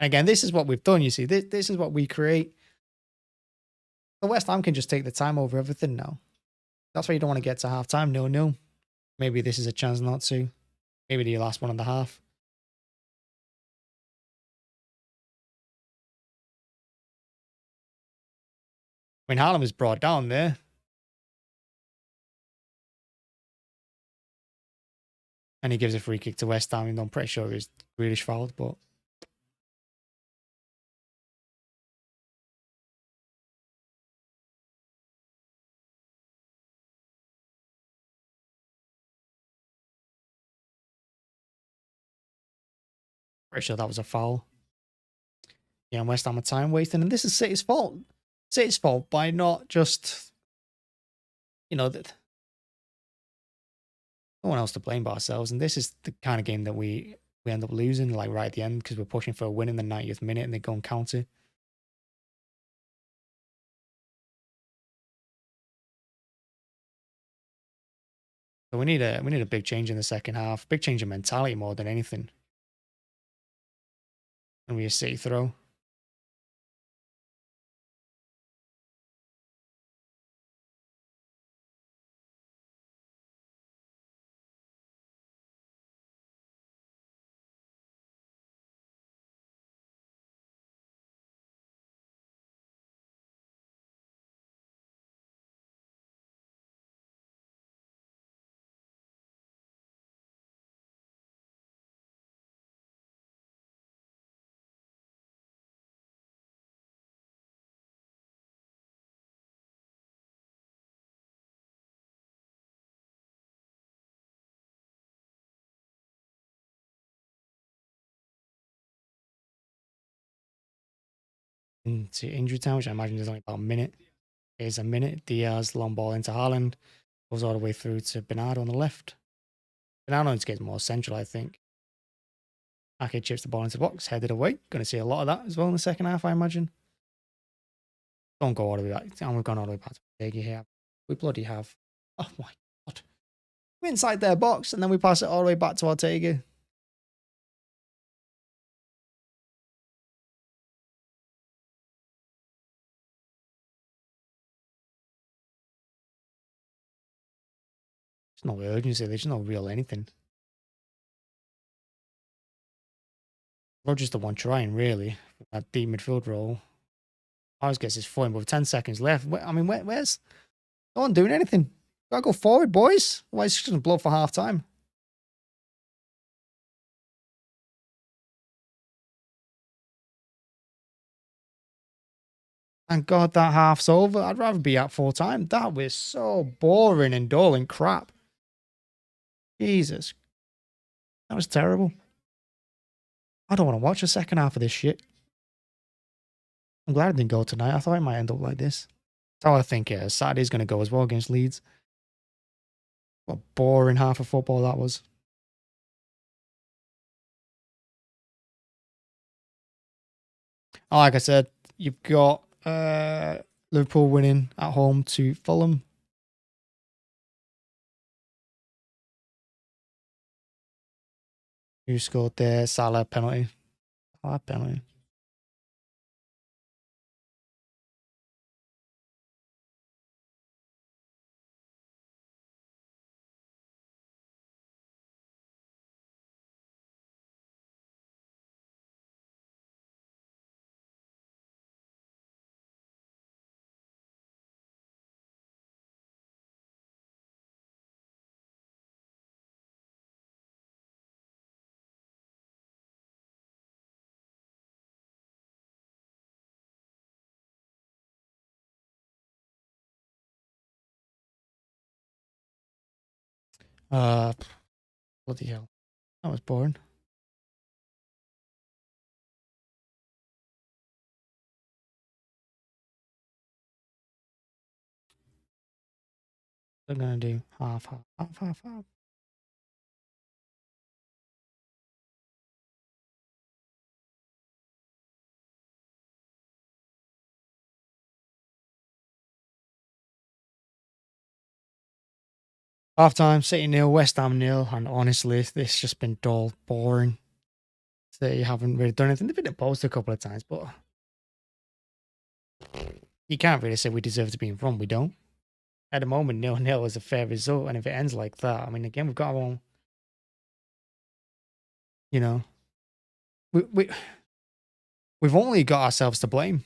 And again, this is what we've done, you see. This is what we create. The West Ham can just take the time over everything now. That's why you don't want to get to half-time 0-0. Maybe this is a chance not to. Maybe the last 1.5. I mean, Haaland was brought down there. And he gives a free kick to West Ham. And I'm pretty sure it was Grealish fouled, but Pretty sure that was a foul. Yeah, and West Ham are time wasting, and this is City's fault. City's fault by not just, that no one else to blame but ourselves. And this is the kind of game that we end up losing, like right at the end, because we're pushing for a win in the 90th minute, and they go and counter. So we need a big change in the second half, big change in mentality more than anything. And we a City throw. Into injury time, which I imagine is only about a minute. Here's a minute. Diaz, long ball into Haaland. Goes all the way through to Bernardo on the left. Bernardo needs to get more central, I think. Ake chips the ball into the box, headed away. Going to see a lot of that as well in the second half, I imagine. Don't go all the way back. And we've gone all the way back to Ortega here. We bloody have. Oh my God. We're inside their box, and then we pass it all the way back to Ortega. There's no urgency. There's no real anything. Rodri's the one trying, really. That deep midfield role. Mahrez gets his foot in, but with 10 seconds left. I mean, where's... No one doing anything. Gotta go forward, boys. Otherwise, it's just going to blow for half time. Thank God that half's over. I'd rather be at full time. That was so boring and dull and crap. Jesus. That was terrible. I don't want to watch the second half of this shit. I'm glad I didn't go tonight. I thought it might end up like this. That's how I think Saturday's going to go as well against Leeds. What a boring half of football that was. Like I said, you've got Liverpool winning at home to Fulham. Who scored there? Salah penalty. Salah penalty. Bloody hell. That was boring. I'm going to do half. Half time, City 0, West Ham 0, and honestly, this just been dull, boring. City haven't really done anything. They've been opposed a couple of times, but you can't really say we deserve to be in front. We don't. At the moment, 0-0 is a fair result, and if it ends like that, I mean, again, we've got our own, you know, we've only got ourselves to blame.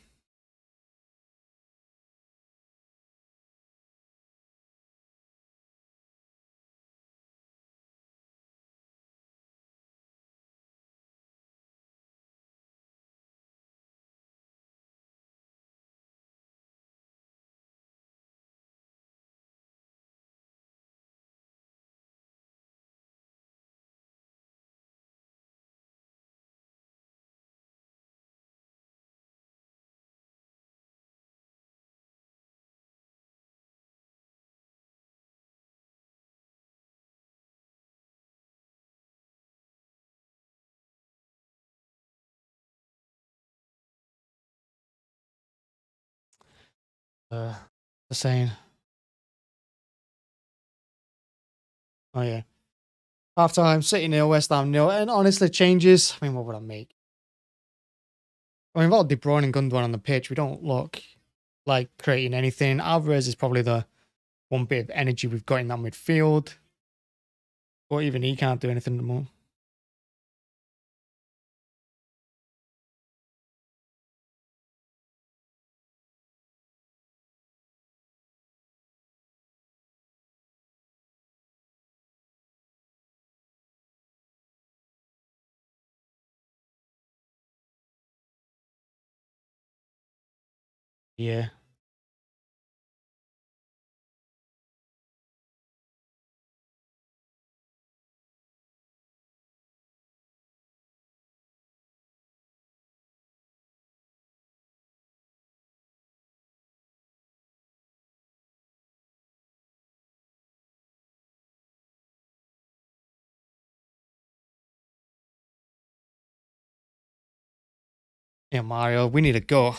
The saying. Oh yeah. Half time, City 0, West Ham 0. And honestly, changes. I mean, what would I make? I mean, we've got De Bruyne and Gundogan on the pitch. We don't look like creating anything. Alvarez is probably the one bit of energy we've got in that midfield. But even he can't do anything anymore. Yeah. Yeah, Mario, we need a goal.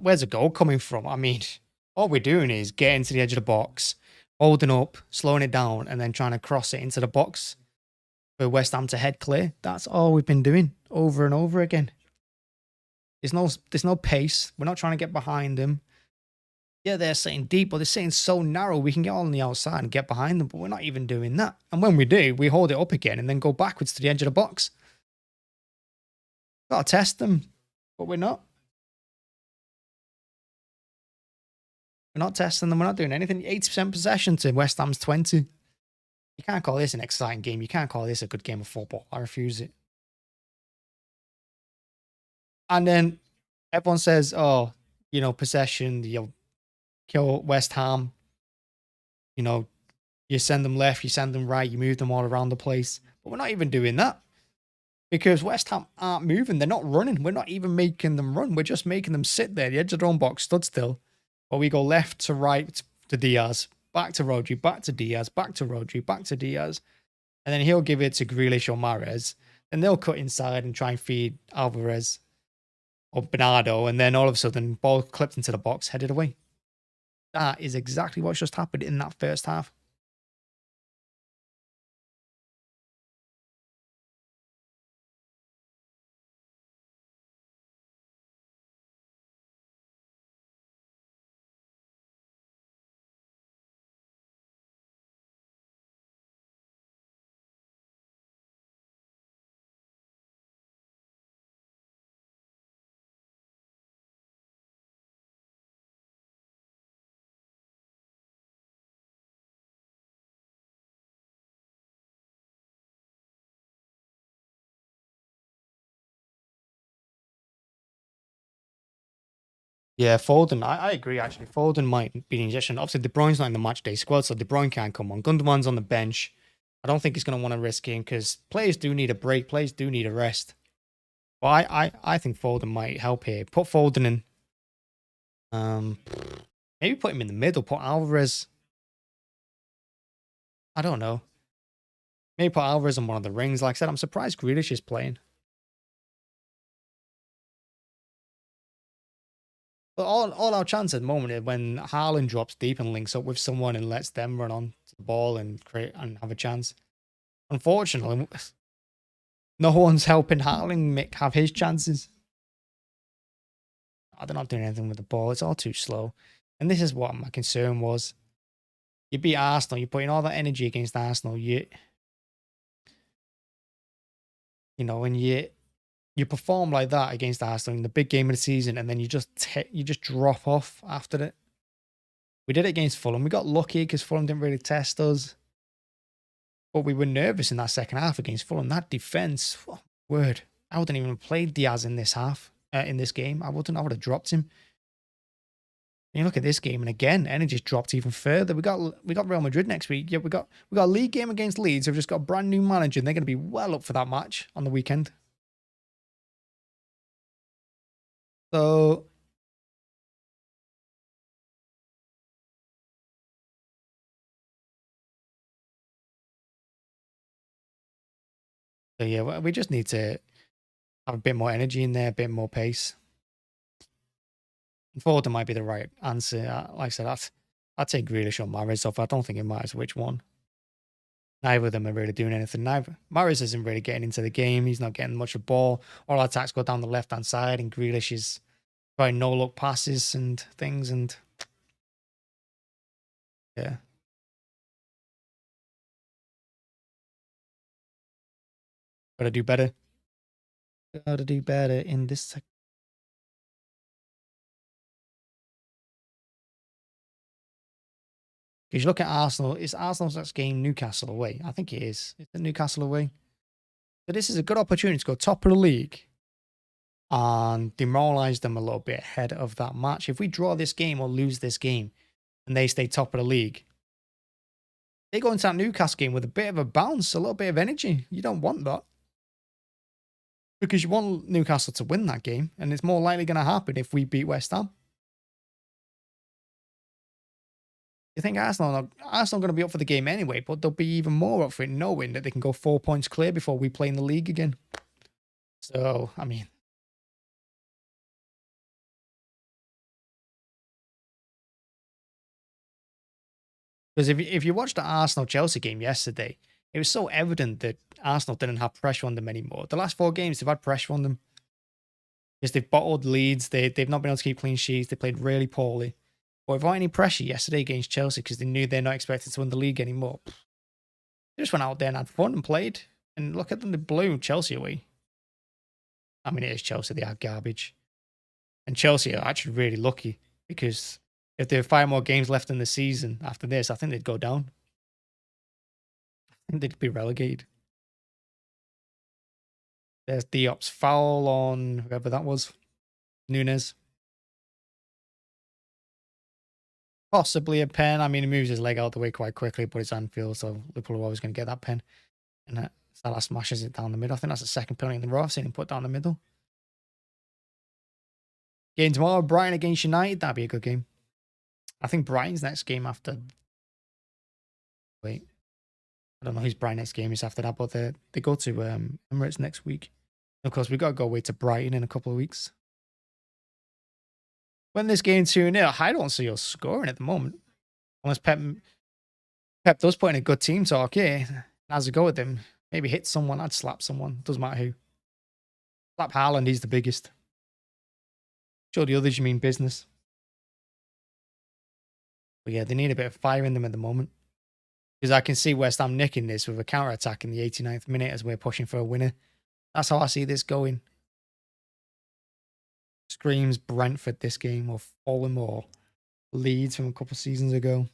Where's the goal coming from? I mean, all we're doing is getting to the edge of the box, holding up, slowing it down, and then trying to cross it into the box for West Ham to head clear. That's all we've been doing over and over again. There's no pace. We're not trying to get behind them. Yeah, they're sitting deep, but they're sitting so narrow we can get on the outside and get behind them, but we're not even doing that. And when we do, we hold it up again and then go backwards to the edge of the box. Gotta test them, but we're not. We're not testing them. We're not doing anything. 80% possession to West Ham's 20. You can't call this an exciting game. You can't call this a good game of football. I refuse it. And then everyone says, oh, possession, you'll kill West Ham. You send them left, you send them right, you move them all around the place. But we're not even doing that because West Ham aren't moving. They're not running. We're not even making them run. We're just making them sit there, the edge of their own box, stood still. Or we go left to right to Diaz, back to Rodri, back to Diaz, back to Rodri, back to Diaz. And then he'll give it to Grealish or Mahrez. And they'll cut inside and try and feed Alvarez or Bernardo. And then all of a sudden, ball clipped into the box, headed away. That is exactly what's just happened in that first half. Yeah, Foden, I agree actually. Foden might be an injection. Obviously, De Bruyne's not in the match day squad, so De Bruyne can't come on. Gundogan's on the bench. I don't think he's going to want to risk him because players do need a break. Players do need a rest. But I think Foden might help here. Put Foden in. Maybe put him in the middle. Put Alvarez. I don't know. Maybe put Alvarez on one of the rings. Like I said, I'm surprised Grealish is playing. But all our chance at the moment is when Haaland drops deep and links up with someone and lets them run on to the ball and create and have a chance. Unfortunately, no one's helping Haaland have his chances. They're not doing anything with the ball. It's all too slow. And this is what my concern was. You beat Arsenal. You're putting all that energy against Arsenal. When you perform like that against Arsenal in the big game of the season, and then you just drop off after it. We did it against Fulham. We got lucky because Fulham didn't really test us. But we were nervous in that second half against Fulham. That defense, word. I wouldn't even have played Diaz in this half, in this game. I would have dropped him. And you look at this game, and again, energy's dropped even further. We got Real Madrid next week. Yeah, we got a league game against Leeds. We've just got a brand new manager, and they're going to be well up for that match on the weekend. So yeah, we just need to have a bit more energy in there, a bit more pace. Foden might be the right answer. Like I said, I'd take Grealish or Mahrez off. I don't think it matters which one. Neither of them are really doing anything. Mahrez isn't really getting into the game. He's not getting much of ball. All our attacks go down the left-hand side, and Grealish is trying no-look passes and things, and yeah. Gotta do better. Gotta do better in this second. Because you look at Arsenal, is Arsenal's next game Newcastle away? I think it is. Is it Newcastle away? So this is a good opportunity to go top of the league and demoralise them a little bit ahead of that match. If we draw this game or lose this game and they stay top of the league, they go into that Newcastle game with a bit of a bounce, a little bit of energy. You don't want that. Because you want Newcastle to win that game, and it's more likely going to happen if we beat West Ham. You think Arsenal going to be up for the game anyway, but they'll be even more up for it knowing that they can go 4 points clear before we play in the league again. So, I mean, because if you watched the Arsenal-Chelsea game yesterday, it was so evident that Arsenal didn't have pressure on them anymore. The last 4 games, they've had pressure on them. Because they've bottled leads, they've not been able to keep clean sheets, they played really poorly. But without any pressure yesterday against Chelsea, because they knew they're not expected to win the league anymore, they just went out there and had fun and played. And look at them, they blew Chelsea away. I mean, it is Chelsea, they are garbage. And Chelsea are actually really lucky, because if there were 5 more games left in the season after this, I think they'd go down. I think they'd be relegated. There's Diop's foul on whoever that was. Nunes. Possibly a pen. I mean, he moves his leg out the way quite quickly, but it's Anfield, so Liverpool are always going to get that pen. And Salah smashes it down the middle. I think that's the second penalty in the row I've seen him put down the middle. Game tomorrow, Brighton against United. That'd be a good game. I think Brighton's next game after... Wait. I don't know whose Brighton next game is after that, but they go to Emirates next week. And of course, we've got to go away to Brighton in a couple of weeks. When this game 2-0, I don't see us scoring at the moment. Unless Pep does put in a good team talk here. As a go with him, maybe hit someone, I'd slap someone. Doesn't matter who. Slap Haaland, he's the biggest. Show the others you mean business. But yeah, they need a bit of fire in them at the moment. Because I can see West Ham nicking this with a counter-attack in the 89th minute as we're pushing for a winner. That's how I see this going. Screams Brentford this game, or Fulham, or Leeds from a couple of seasons ago.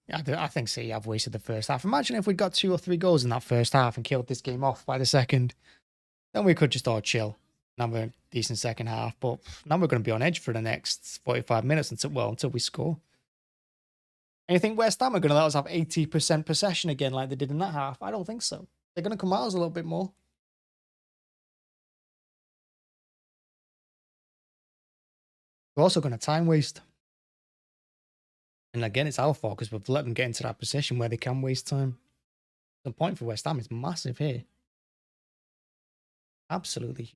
I think City have wasted the first half. Imagine if we'd got 2 or 3 goals in that first half and killed this game off by the second. Then we could just all chill. Now we're a decent second half, but now we're going to be on edge for the next 45 minutes until we score. And you think West Ham are going to let us have 80% possession again like they did in that half? I don't think so. They're going to come at us a little bit more. We're also going to time waste. And again, it's our fault because we've let them get into that position where they can waste time. The point for West Ham is massive here. Absolutely.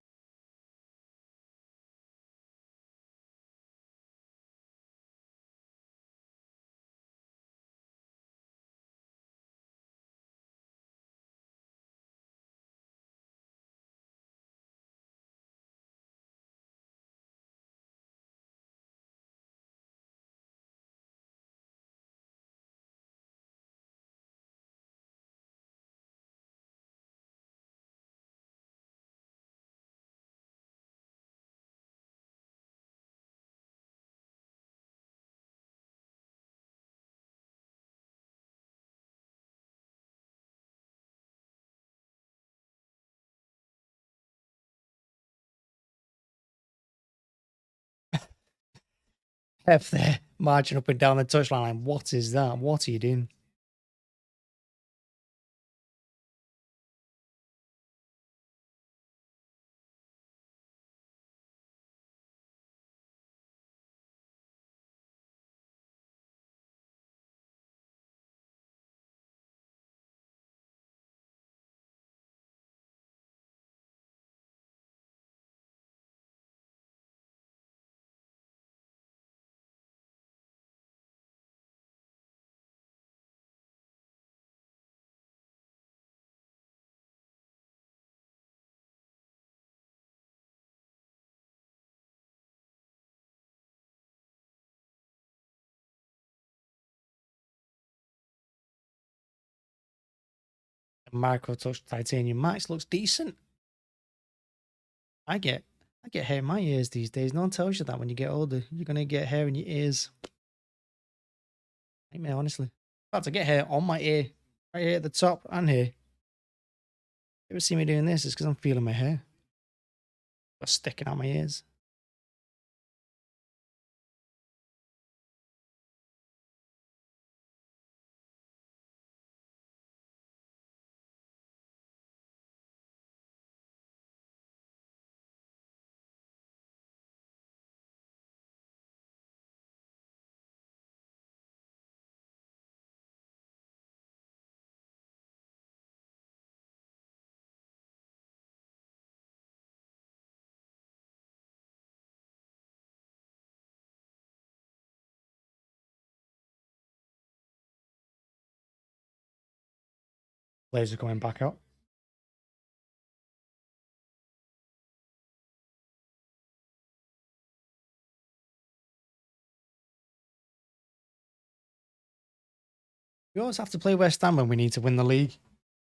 Pep there, marching up and down the touchline. What is that? What are you doing? Micro touch titanium max looks decent. I get hair in my ears these days. No one tells you that when you get older. You're gonna get hair in your ears. Nightmare, honestly. About to get hair on my ear. Right here at the top and here. You ever see me doing this? It's because I'm feeling my hair. Just sticking out my ears. Players are going back out. We always have to play West Ham when we need to win the league.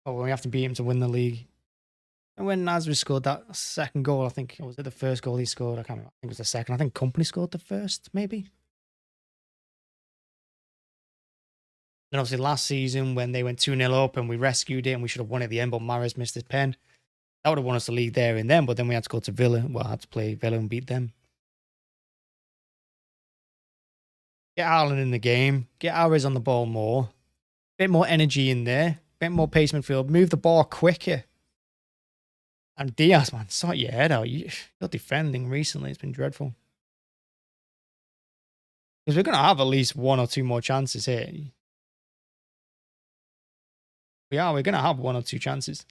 Or when we have to beat him to win the league. And when Nasri scored that second goal, I think, or was it the first goal he scored? I can't remember. I think it was the second. I think Company scored the first, maybe. And obviously last season when they went 2-0 up and we rescued it and we should have won at the end, but Mahrez missed his pen. That would have won us the league there and then, but then we had to go to Villa. Well, I had to play Villa and beat them. Get Haaland in the game. Get Alvarez on the ball more. Bit more energy in there. Bit more pace midfield. Move the ball quicker. And Diaz, man, sort your head out. You're defending recently. It's been dreadful. Because we're going to have at least one or two more chances here. We're going to have one or two chances.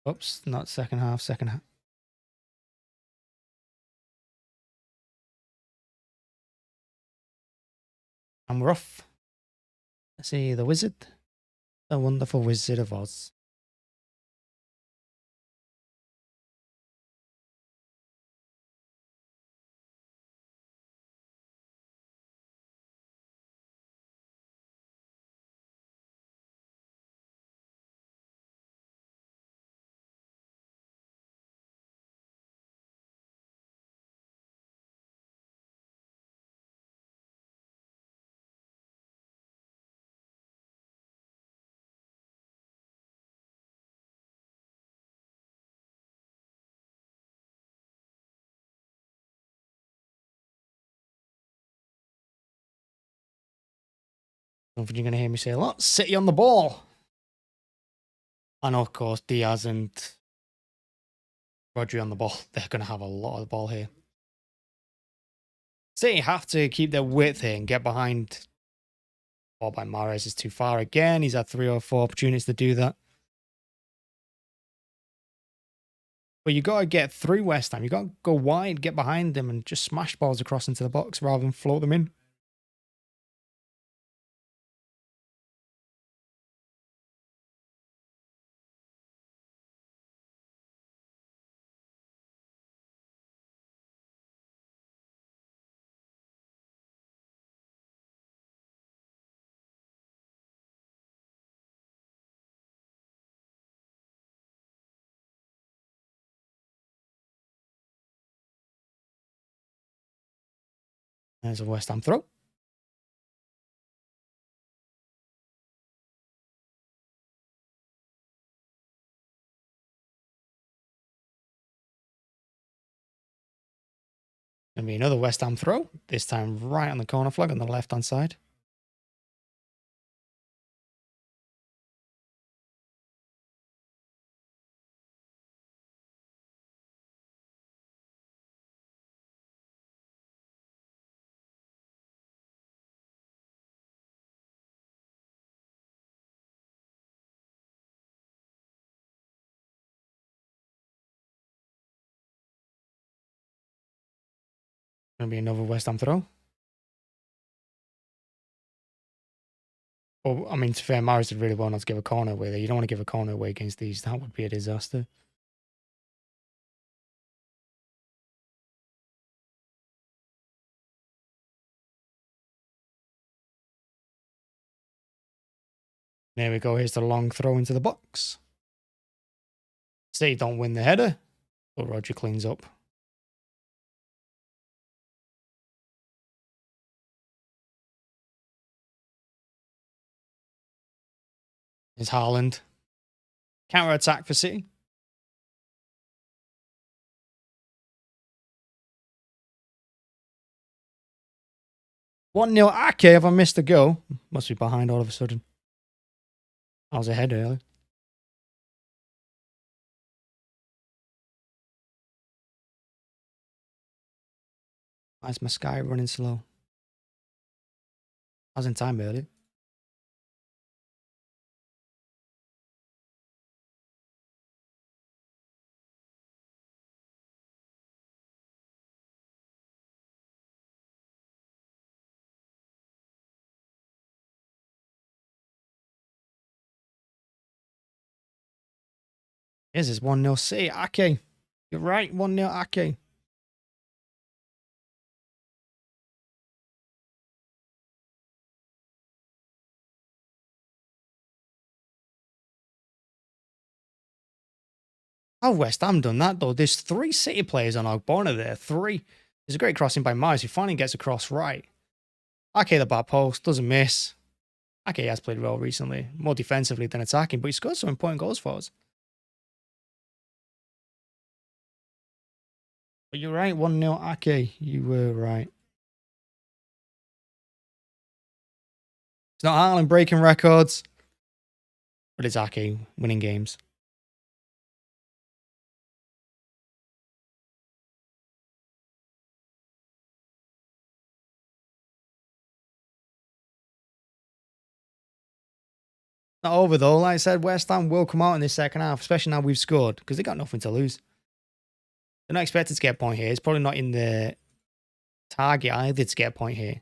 Oops, not second half, second half. I'm rough. Let's see, the wizard. The wonderful Wizard of Oz. I don't think you're going to hear me say a lot. City on the ball. And of course, Diaz and Rodri on the ball. They're going to have a lot of the ball here. City have to keep their width here and get behind. Ball by Mahrez is too far again. He's had 3 or 4 opportunities to do that. But you got to get through West Ham. You got to go wide, get behind them, and just smash balls across into the box rather than float them in. There's a West Ham throw. Gonna be another West Ham throw. This time right on the corner flag on the left-hand side. Gonna be another West Ham throw. Well, I mean, to be fair, Mahrez did really well not to give a corner away there. You don't want to give a corner away against these. That would be a disaster. There we go. Here's the long throw into the box. City don't win the header, but Rodri cleans up. Here's Haaland. Counter attack for City. One 0 Ake. Have I missed a goal? Must be behind all of a sudden. I was ahead earlier. Why is my sky running slow? I was in time earlier. Yes, it's 1-0 City. Ake. You're right, 1-0 Ake. How West Ham done that, though? There's 3 City players on Ogbonna there. 3. There's a great crossing by Mahrez, who finally gets across right. Ake, the back post, doesn't miss. Ake has played well recently, more defensively than attacking, but he scored some important goals for us. But you're right, 1-0 Ake. You were right. It's not Haaland breaking records, but it's Ake winning games. Not over though. Like I said, West Ham will come out in this second half, especially now we've scored, because they got nothing to lose. They're not expected to get a point here. It's probably not in the target either to get a point here.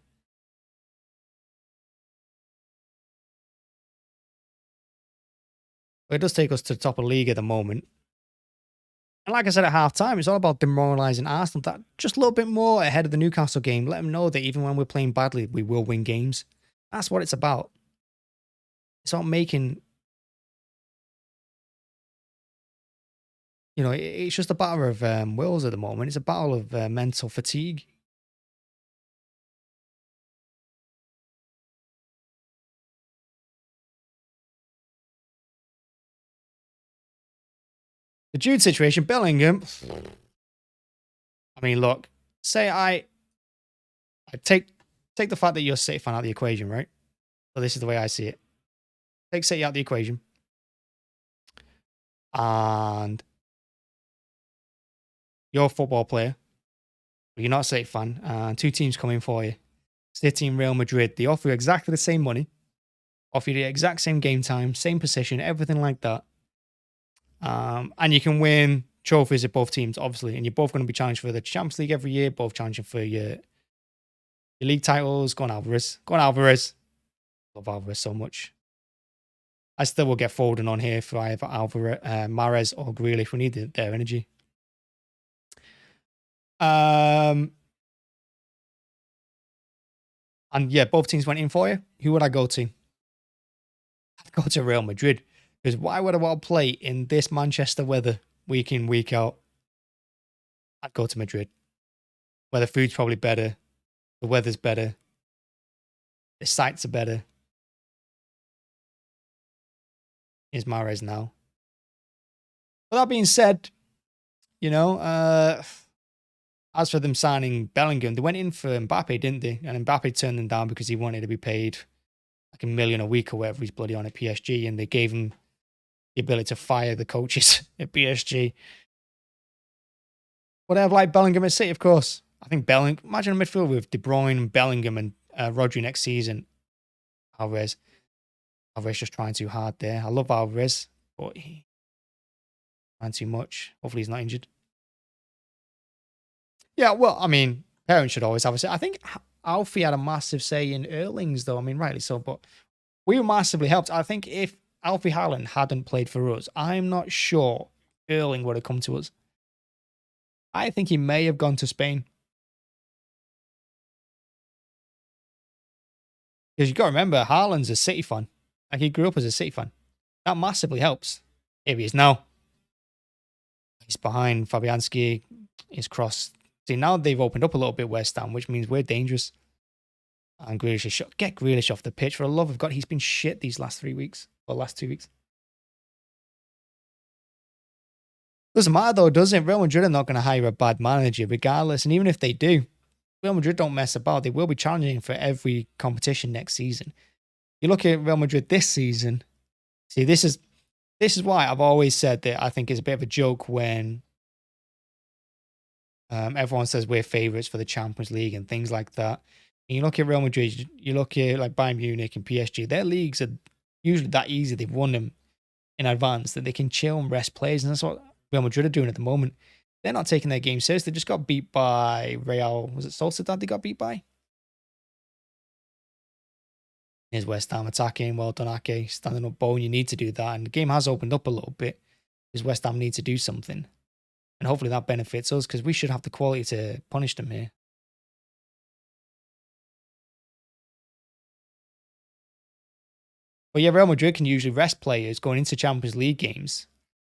But it does take us to the top of the league at the moment. And like I said at half time, it's all about demoralising Arsenal that just a little bit more ahead of the Newcastle game. Let them know that even when we're playing badly, we will win games. That's what it's about. It's not making... You know, it's just a battle of wills at the moment. It's a battle of mental fatigue. The Jude situation, Bellingham. I mean, look, say I take the fact that you're a City fan out of the equation, right? So this is the way I see it. Take City out of the equation. And you're a football player, but you're not a City fan, and 2 teams come in for you. City and Real Madrid. They offer you exactly the same money, offer you the exact same game time, same position, everything like that. And you can win trophies at both teams, obviously, and you're both going to be challenged for the Champions League every year, both challenging for your league titles. Go on, Alvarez. Go on, Alvarez. Love Alvarez so much. I still will get Foden on here for either Alvarez, Mahrez or Grealish. We need their energy. And yeah, both teams went in for you. Who would I go to? I'd go to Real Madrid. Because why would I want to play in this Manchester weather week in, week out? I'd go to Madrid. Where the food's probably better. The weather's better. The sights are better. Here's Mahrez now. But that being said, you know, as for them signing Bellingham, they went in for Mbappe, didn't they? And Mbappe turned them down because he wanted to be paid like $1 million a week or whatever he's bloody on at PSG, and they gave him the ability to fire the coaches at PSG. Would I have liked Bellingham at City? Of course. I think imagine a midfield with De Bruyne, Bellingham, and Rodri next season. Alvarez just trying too hard there. I love Alvarez, but he trying too much. Hopefully he's not injured. Yeah, well, I mean, Perrone should always have a say. I think Alfie had a massive say in Erling's, though. I mean, rightly so, but we were massively helped. I think if Alfie Haaland hadn't played for us, I'm not sure Erling would have come to us. I think he may have gone to Spain. Because you've got to remember, Haaland's a City fan. Like, he grew up as a City fan. That massively helps. Here he is now. He's behind Fabianski. He's crossed. See, now they've opened up a little bit, West Ham, which means we're dangerous. And Grealish is shot. Get Grealish off the pitch. For the love of God, he's been shit these last 3 weeks. Or last 2 weeks. Doesn't matter, though, does it? Real Madrid are not going to hire a bad manager, regardless. And even if they do, Real Madrid don't mess about. They will be challenging for every competition next season. You look at Real Madrid this season. See, this is why I've always said that I think it's a bit of a joke when everyone says we're favourites for the Champions League and things like that. And you look at Real Madrid, you look at like Bayern Munich and PSG, their leagues are usually that easy. They've won them in advance, that they can chill and rest players. And that's what Real Madrid are doing at the moment. They're not taking their game serious. They just got beat by Real. Was it Sociedad they got beat by? Here's West Ham attacking. Well done, Ake. Standing up, Bowen. You need to do that. And the game has opened up a little bit because West Ham need to do something. And hopefully that benefits us because we should have the quality to punish them here. But yeah, Real Madrid can usually rest players going into Champions League games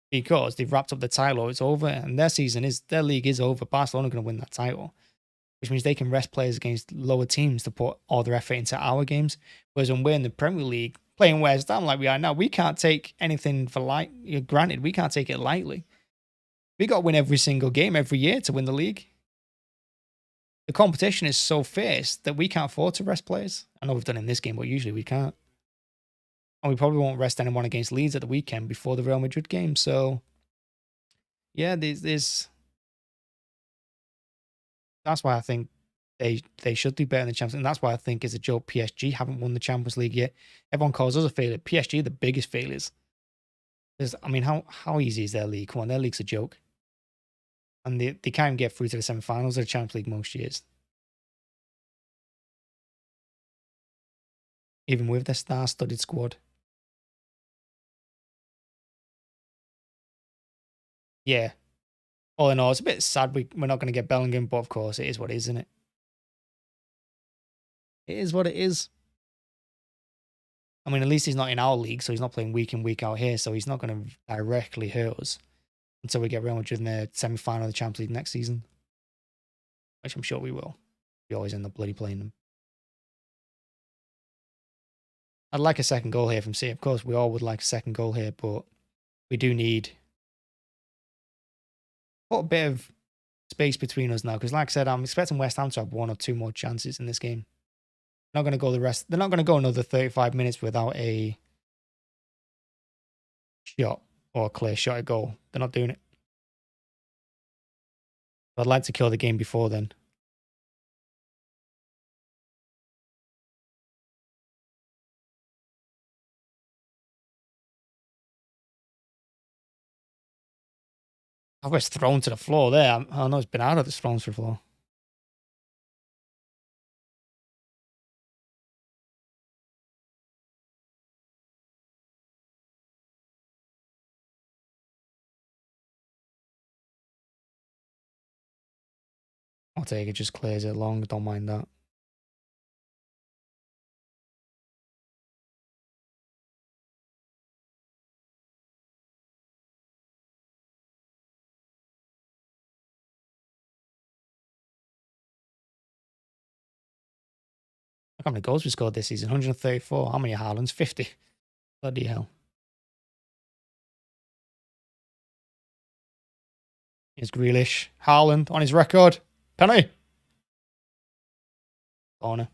because they've wrapped up the title. It's over and their league is over. Barcelona are going to win that title, which means they can rest players against lower teams to put all their effort into our games. Whereas when we're in the Premier League playing West Ham like we are now, we can't take anything for granted. We can't take it lightly. We got to win every single game every year to win the league. The competition is so fierce that we can't afford to rest players. I know we've done it in this game, but usually we can't. And we probably won't rest anyone against Leeds at the weekend before the Real Madrid game. So, yeah, there's that's why I think they should do better in the Champions League. And that's why I think it's a joke PSG haven't won the Champions League yet. Everyone calls us a failure. PSG are the biggest failures. I mean, how easy is their league? Come on, their league's a joke. And they can't even get through to the semi-finals of the Champions League most years. Even with their star-studded squad. Yeah. All in all, it's a bit sad we're not going to get Bellingham, but of course, it is what it is, isn't it? It is what it is. I mean, at least he's not in our league, so he's not playing week in, week out here, so he's not going to directly hurt us until we get Real Madrid in the semi-final of the Champions League next season, which I'm sure we will. We always end up bloody playing them. I'd like a second goal here from City. Of course, we all would like a second goal here, but we do need a bit of space between us now, because like I said, I'm expecting West Ham to have 1 or 2 more chances in this game. They're not going to go They're not going to go another 35 minutes without a shot or a clear shot at goal. They're not doing it. I'd like to kill the game before then. I was thrown to the floor there. I know it's been out of this thrown to the floor. Ortega just clears it long. Don't mind that. Look how many goals we scored this season. 134. How many Haalands? 50. Bloody hell. Here's Grealish. Haaland on his record. Penalty. Corner.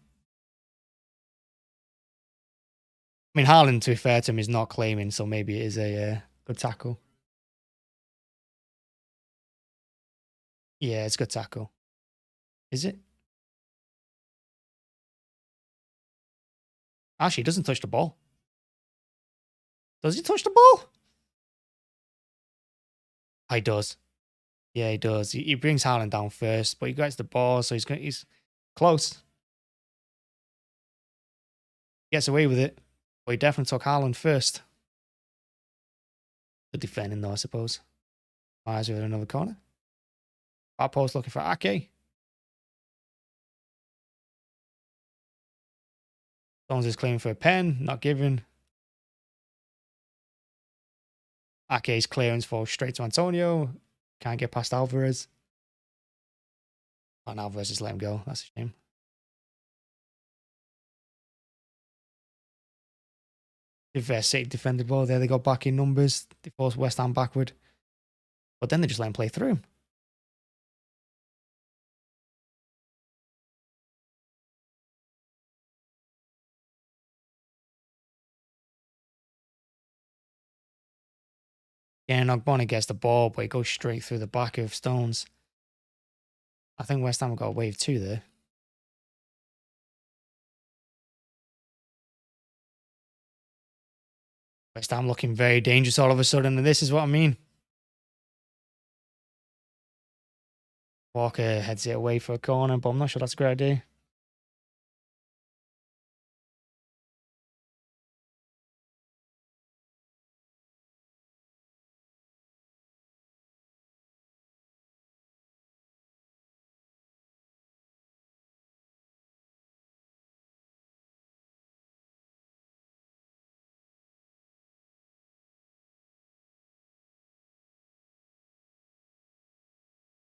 I mean, Haaland, to be fair to him, is not claiming, so maybe it is a good tackle. Yeah, it's a good tackle. Is it? Actually, he doesn't touch the ball. Does he touch the ball? Oh, he does. Yeah, he does. He brings Haaland down first, but he gets the ball, so he's close. Gets away with it, but he definitely took Haaland first. The defending, though, I suppose. Mahrez with another corner. Our post looking for Ake. Stones is claiming for a pen, not given. Ake's clearance falls straight to Antonio. Can't get past Alvarez. And Alvarez just let him go. That's a shame. If City defended well there, they got back in numbers. They forced West Ham backward. But then they just let him play through him. Yeah, and Ogbonna gets the ball, but it goes straight through the back of Stones. I think West Ham got a wave too there. West Ham looking very dangerous all of a sudden, and this is what I mean. Walker heads it away for a corner, but I'm not sure that's a great idea.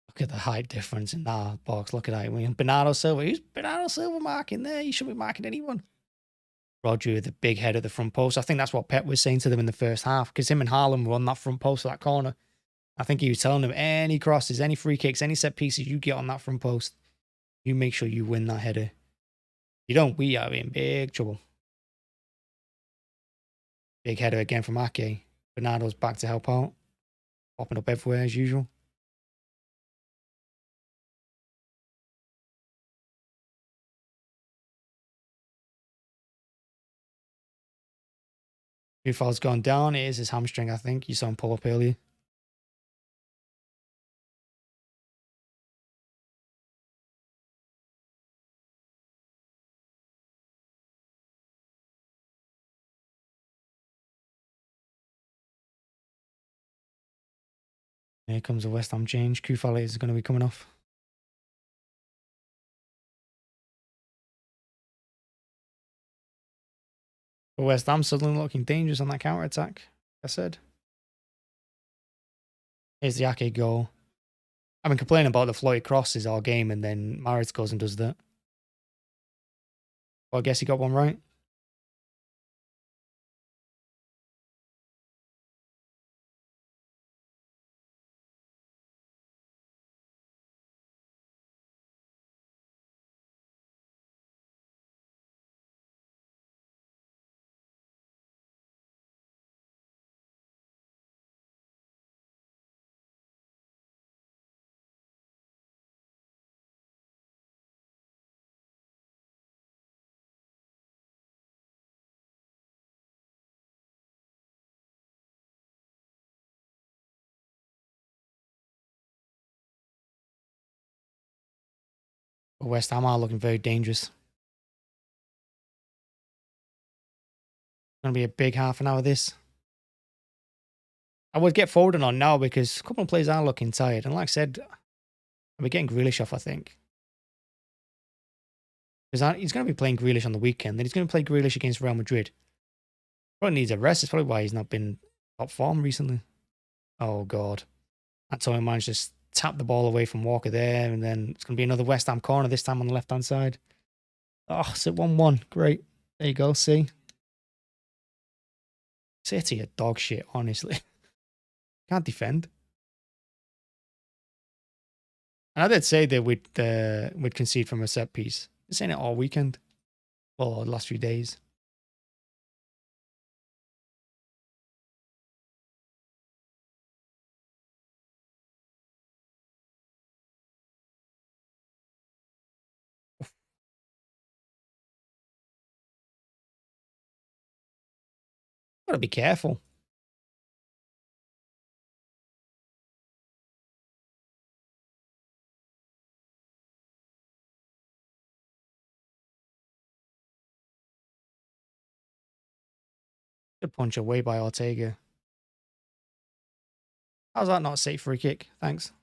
Look at the height difference in that box. Look at that. Bernardo Silva. Who's Bernardo Silva marking there? You shouldn't be marking anyone. Rodri with a big head at the front post. I think that's what Pep was saying to them in the first half, because him and Haaland were on that front post of that corner. I think he was telling them any crosses, any free kicks, any set pieces you get on that front post, you make sure you win that header. You don't, we are in big trouble. Big header again from Ake. Bernardo's back to help out. Popping up everywhere as usual. Coufal's gone down. It is his hamstring, I think. You saw him pull up earlier. Here comes a West Ham change. Coufal is going to be coming off. But West Ham suddenly looking dangerous on that counter attack. Like I said. Here's the Ake goal. I've been complaining about the floaty crosses all game, and then Mahrez goes and does that. Well, I guess he got one right. But West Ham are looking very dangerous. It's going to be a big half an hour this. I would get Foden on now because a couple of players are looking tired. And like I said, we're getting Grealish off, I think. Because he's going to be playing Grealish on the weekend. Then he's going to play Grealish against Real Madrid. Probably needs a rest. It's probably why he's not been top form recently. Oh, God. Antonio managed to tap the ball away from Walker there. And then it's going to be another West Ham corner, this time on the left-hand side. Oh, it's at 1-1. Great. There you go. See? City are dog shit, honestly. Can't defend. And I did say that we'd concede from a set piece. Been saying it all weekend. Well, the last few days. Gotta be careful. Good punch away by Ortega. How's that not a safe free kick? Thanks.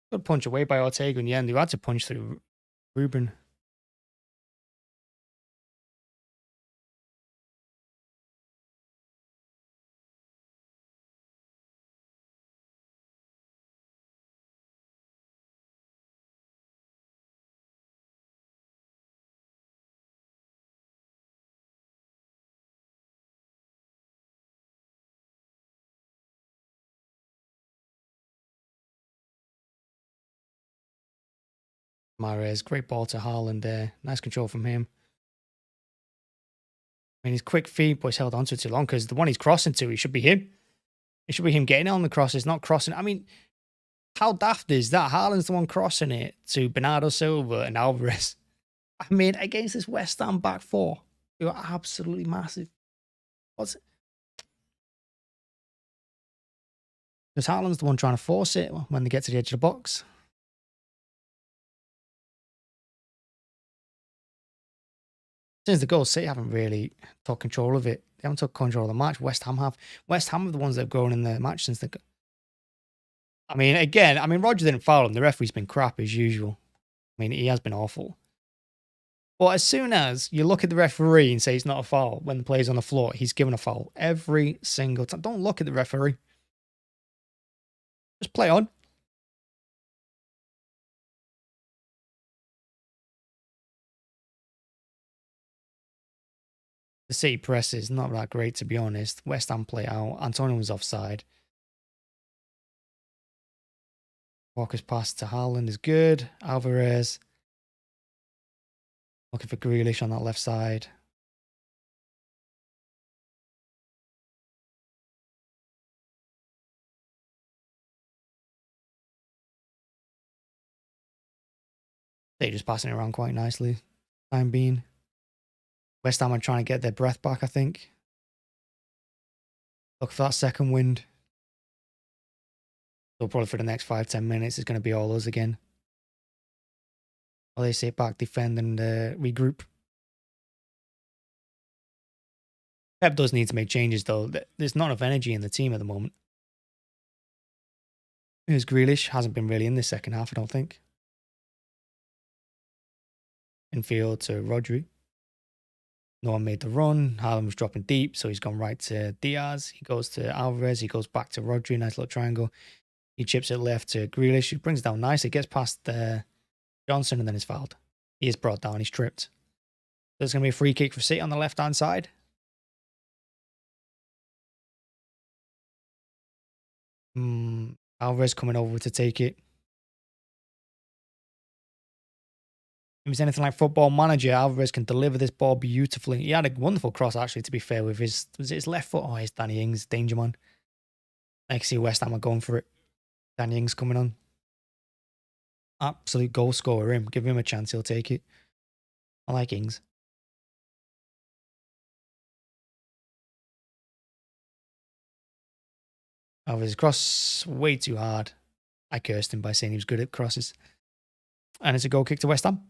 Good punch away by Ortega in the end. You had to punch through Ruben. Mahrez, great ball to Haaland there. Nice control from him. I mean, his quick feet, but he's held onto it too long because the one he's crossing to, it should be him. It should be him getting it on the crosses, not crossing. I mean, how daft is that? Haaland's the one crossing it to Bernardo Silva and Alvarez. I mean, against this West Ham back four, they were absolutely massive. What's it? Because Haaland's the one trying to force it when they get to the edge of the box. Since the goal, City haven't really took control of it. They haven't took control of the match. West Ham have. West Ham are the ones that have grown in the match since the. I mean, again, Rodri didn't foul him. The referee's been crap as usual. I mean, he has been awful. But as soon as you look at the referee and say it's not a foul when the player's on the floor, he's given a foul every single time. Don't look at the referee. Just play on. The City press is not that great, to be honest. West Ham play out. Antonio was offside. Walker's pass to Haaland is good. Alvarez. Looking for Grealish on that left side. They're just passing it around quite nicely. Time being. West Ham are trying to get their breath back, I think. Look for that second wind. So probably for the next 5-10 minutes, it's going to be all us again. While they sit back, defend, and regroup. Pep does need to make changes, though. There's not enough energy in the team at the moment. Here's Grealish. Hasn't been really in this second half, I don't think. Infield to Rodri. No one made the run. Haaland was dropping deep, so he's gone right to Diaz. He goes to Alvarez. He goes back to Rodri. Nice little triangle. He chips it left to Grealish. He brings it down nicely. Gets past Johnson and then is fouled. He is brought down. He's tripped. There's going to be a free kick for City on the left-hand side. Alvarez coming over to take it. If it's anything like Football Manager, Alvarez can deliver this ball beautifully. He had a wonderful cross, actually, to be fair, with his left foot. Oh, it's Danny Ings, danger man. I can see West Ham are going for it. Danny Ings coming on. Absolute goal scorer, him. Give him a chance, he'll take it. I like Ings. Alvarez cross way too hard. I cursed him by saying he was good at crosses. And it's a goal kick to West Ham.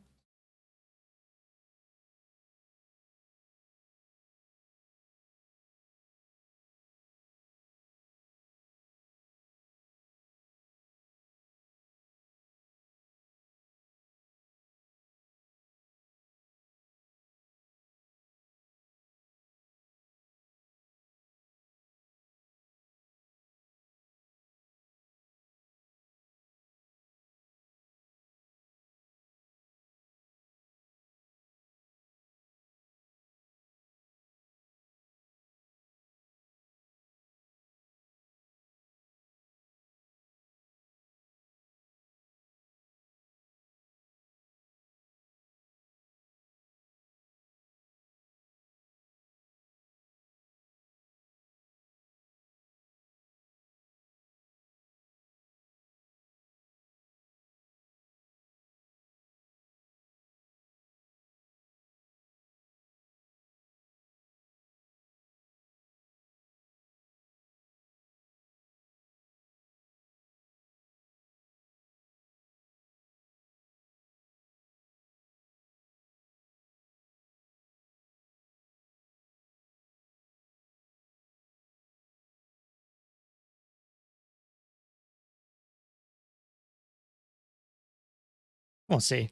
We'll see.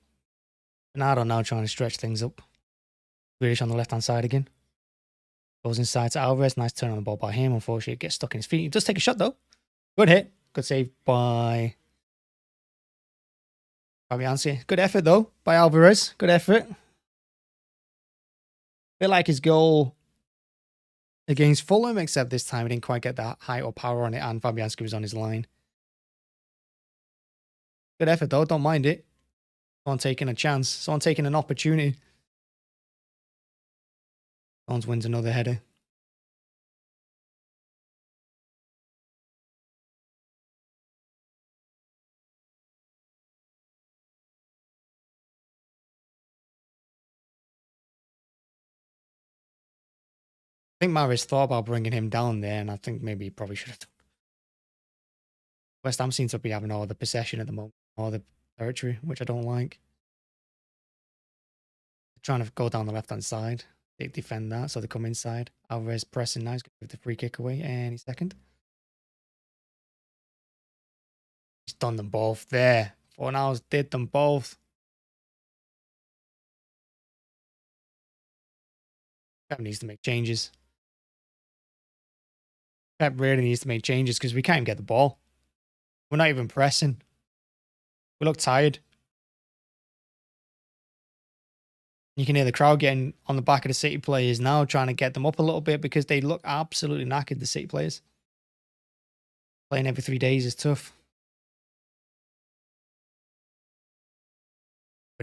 Bernardo now trying to stretch things up. Grealish on the left-hand side again. Goes inside to Alvarez. Nice turn on the ball by him. Unfortunately, it gets stuck in his feet. He does take a shot, though. Good hit. Good save by Fabianski. Good effort, though, by Alvarez. Good effort. Bit like his goal against Fulham, except this time he didn't quite get that height or power on it, and Fabianski was on his line. Good effort, though. Don't mind it. Someone taking a chance. Someone taking an opportunity. Stones wins another header. I think Mahrez thought about bringing him down there, and I think maybe he probably should have done. West Ham seems to be having all the possession at the moment, all the territory, which I don't like. They're trying to go down the left-hand side. They defend that, so they come inside. Alvarez pressing now. He's going to give the free kick away any second. He's done them both there. Fornals did them both. Pep needs to make changes. Pep really needs to make changes because we can't even get the ball. We're not even pressing. We look tired. You can hear the crowd getting on the back of the City players now, trying to get them up a little bit because they look absolutely knackered, the City players. Playing every 3 days is tough.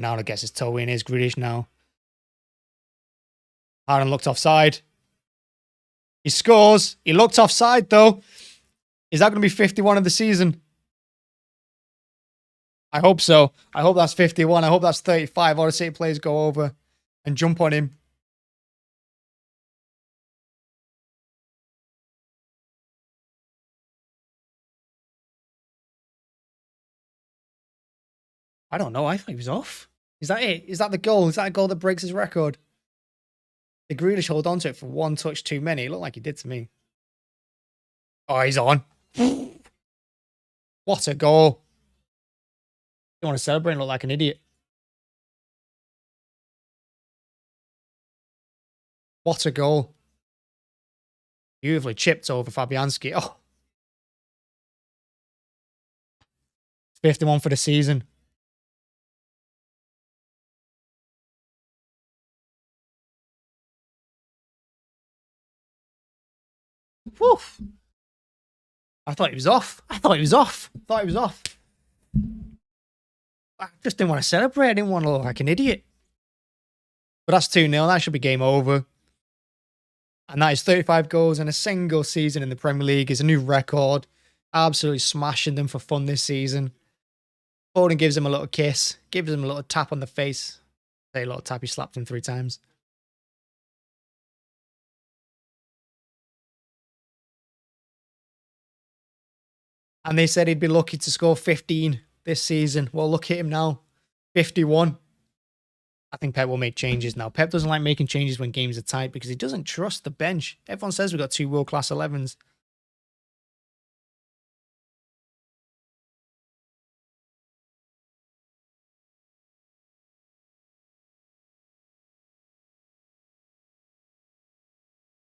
Ronaldo gets his toe in. Here's Grealish now. Haaland looked offside. He scores. He looked offside, though. Is that going to be 51 of the season? I hope so. I hope that's 51. I hope that's 35. All the City players go over and jump on him. I don't know. I thought he was off. Is that it? Is that the goal? Is that a goal that breaks his record? Did Grealish hold on to it for one touch too many? It looked like he did to me. Oh, he's on. What a goal. You want to celebrate and look like an idiot. What a goal. Beautifully chipped over Fabianski. Oh. 51 for the season. Whew. I thought he was off. I thought he was off. I just didn't want to celebrate. I didn't want to look like an idiot. But that's 2-0. That should be game over. And that is 35 goals in a single season in the Premier League. It's a new record. Absolutely smashing them for fun this season. Foden gives him a little kiss. Gives him a little tap on the face. Say a little tap. He slapped him 3 times. And they said he'd be lucky to score 15 this season. Well, look at him now. 51. I think Pep will make changes now. Pep doesn't like making changes when games are tight because he doesn't trust the bench. Everyone says we've got 2 world-class 11s.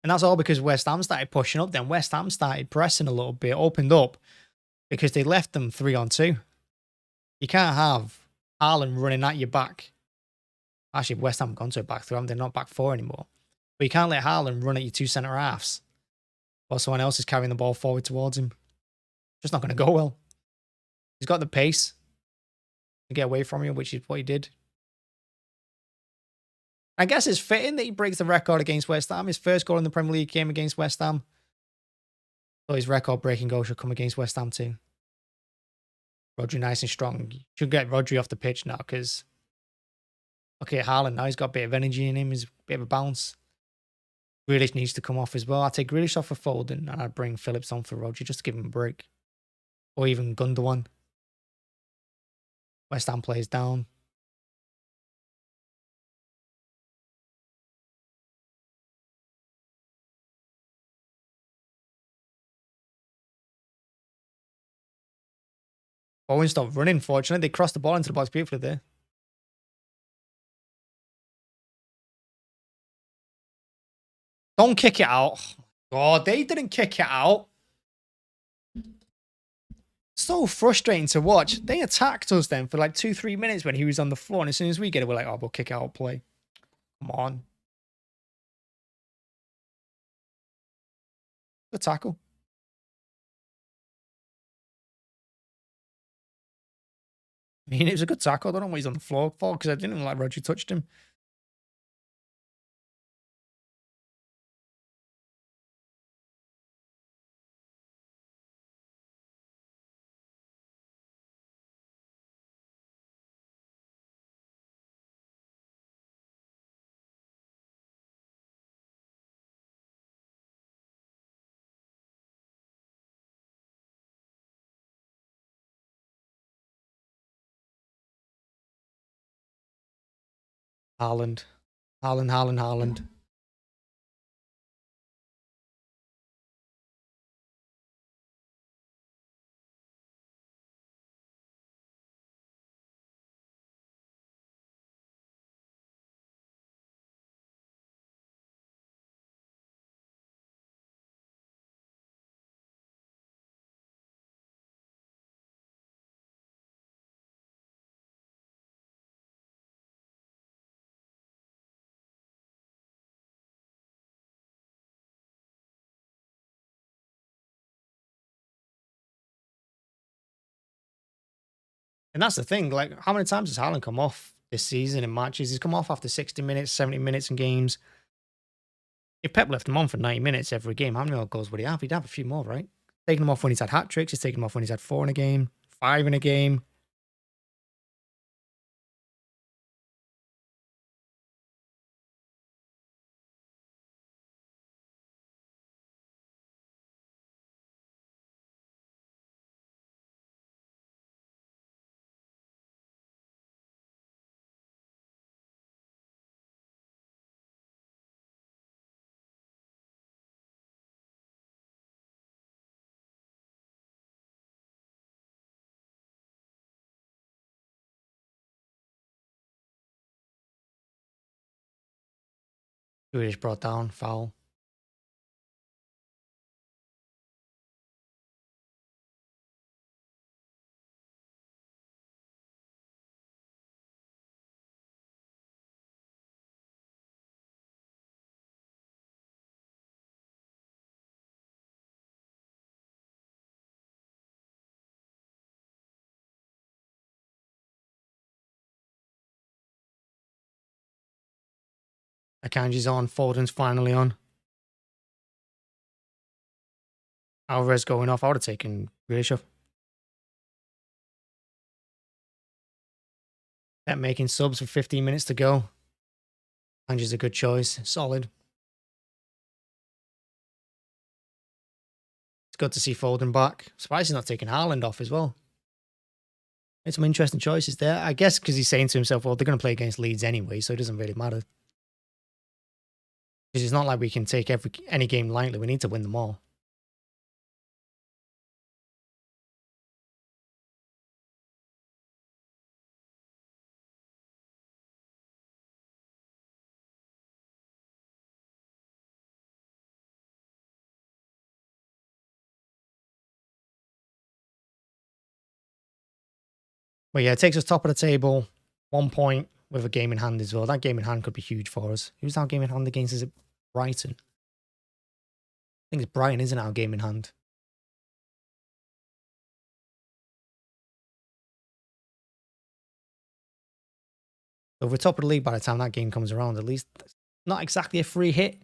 And that's all because West Ham started pushing up. Then West Ham started pressing a little bit, opened up because they left them 3-on-2. You can't have Haaland running at your back. Actually, West Ham have gone to a back 3. They're not back 4 anymore. But you can't let Haaland run at your 2 centre halves while someone else is carrying the ball forward towards him. Just not going to go well. He's got the pace to get away from you, which is what he did. I guess it's fitting that he breaks the record against West Ham. His first goal in the Premier League came against West Ham. So his record-breaking goal should come against West Ham too. Rodri nice and strong. You should get Rodri off the pitch now because look at Haaland now. He's got a bit of energy in him. He's a bit of a bounce. Grealish needs to come off as well. I'd take Grealish off for Foden and I'd bring Phillips on for Rodri just to give him a break. Or even Gundogan. West Ham plays down. Bowen stopped running, fortunately. They crossed the ball into the box beautifully there. Don't kick it out. God, they didn't kick it out. So frustrating to watch. They attacked us then for like 2-3 minutes when he was on the floor. And as soon as we get it, we're like, oh, we'll kick it out, play. Come on. Good tackle. I mean, it was a good tackle. I don't know what he's on the floor for because I didn't even like Rodri touched him. Haaland. Haaland. And that's the thing. Like, how many times has Haaland come off this season in matches? He's come off after 60 minutes, 70 minutes in games. If Pep left him on for 90 minutes every game, how many more goals would he have? He'd have a few more, right? Taking him off when he's had hat tricks. He's taken him off when he's had 4 in a game, 5 in a game. Grealish brought down, foul. Akanji's on. Foden's finally on. Alvarez going off. I would have taken Grealish off. Pep making subs with 15 minutes to go. Akanji's a good choice. Solid. It's good to see Foden back. Surprised he's not taking Haaland off as well. Made some interesting choices there. I guess because he's saying to himself, well, they're going to play against Leeds anyway, so it doesn't really matter. Because it's not like we can take any game lightly. We need to win them all. But yeah, it takes us top of the table. 1 point with a game in hand as well. That game in hand could be huge for us. Who's our game in hand against? Is it Brighton? I think it's Brighton, isn't it, our game in hand? So if we're top of the league by the time that game comes around, at least not exactly a free hit,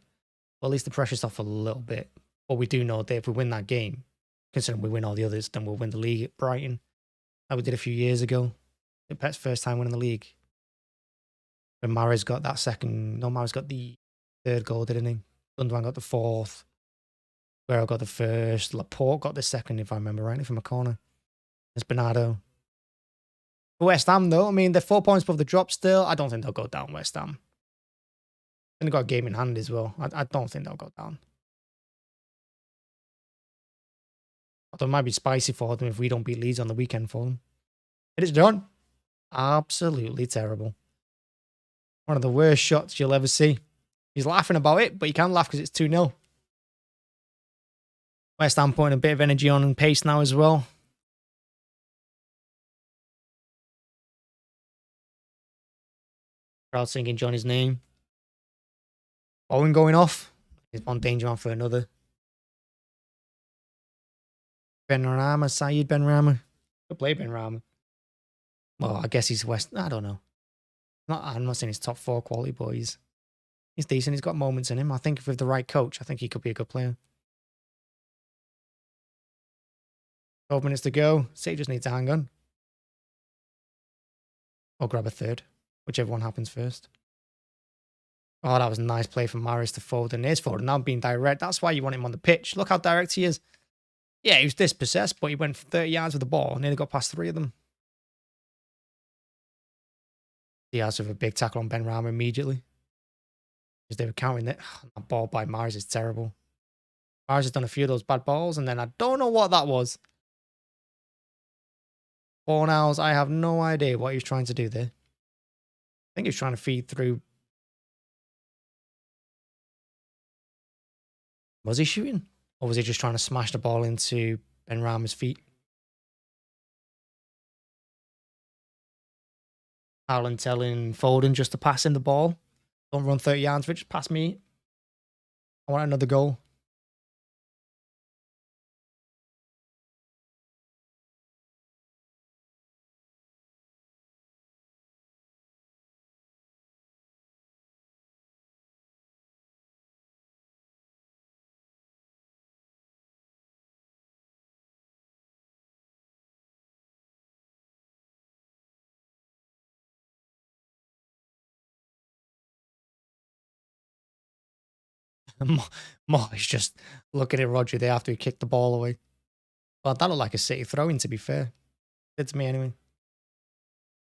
but at least the pressure's off a little bit. But we do know that if we win that game, considering we win all the others, then we'll win the league at Brighton. Like we did a few years ago. Pep's first time winning the league. When Mahrez got that second... No, Mahrez got the 3rd goal, didn't he? Gundogan got the 4th. Guerrero got the 1st. Laporte got the 2nd, if I remember rightly, from a corner. It's Bernardo. For West Ham, though, I mean, they're 4 points above the drop still. I don't think they'll go down, West Ham. And they've got a game in hand as well. I don't think they'll go down. Although it might be spicy for them if we don't beat Leeds on the weekend for them. It is done. Absolutely terrible. One of the worst shots you'll ever see. He's laughing about it, but he can't laugh because it's 2-0. West Ham putting a bit of energy on and pace now as well. Crowd singing Johnny's name. Bowen going off. He's one danger man for another. Benrahma, Saeed Benrahma. Good play, Benrahma. Well, I guess he's West. I don't know. I'm not saying he's top 4 quality, but he's decent. He's got moments in him. I think with the right coach, I think he could be a good player. 12 minutes to go. City just need to hang on. Or grab a third. Whichever one happens first. Oh, that was a nice play from Mahrez to Foden. There's Foden now being direct. That's why you want him on the pitch. Look how direct he is. Yeah, he was dispossessed, but he went 30 yards with the ball and nearly got past 3 of them. Diaz with a big tackle on Benrahma immediately. Because they were counting it. That ball by Mahrez is terrible. Mahrez has done a few of those bad balls, and then I don't know what that was. Fornals, I have no idea what he was trying to do there. I think he was trying to feed through. Was he shooting? Or was he just trying to smash the ball into Benrahma's feet? Haaland telling Foden just to pass him the ball. Don't run 30 yards, just pass me. I want another goal. Mo is just looking at Rodri there after he kicked the ball away. Well, that looked like a City throw-in, to be fair. Did to me anyway.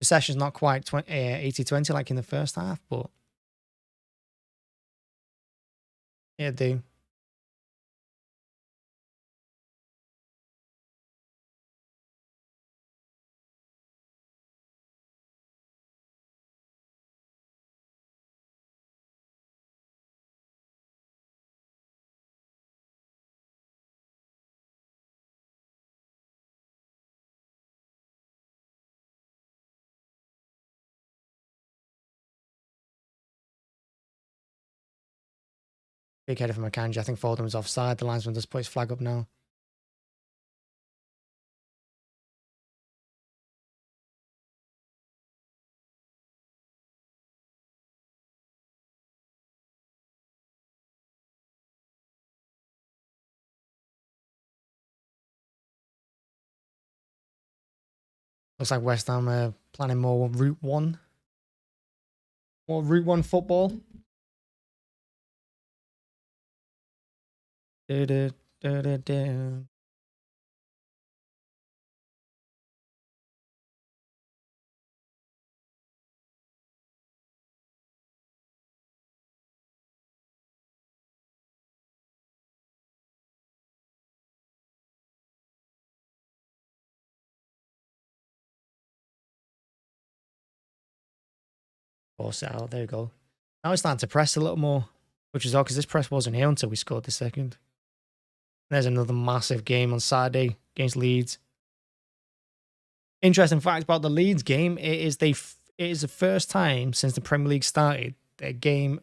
The session's not quite 80-20 like in the first half, but yeah, do. Big header from Akanji. I think Foden was offside. The linesman just put his flag up now. Looks like West Ham are planning more Route 1. More Route 1 football. Force it out. There you go. Now it's starting to press a little more, which is odd because this press wasn't here until we scored the second. There's another massive game on Saturday against Leeds. Interesting fact about the Leeds game, it is the first time since the Premier League started that game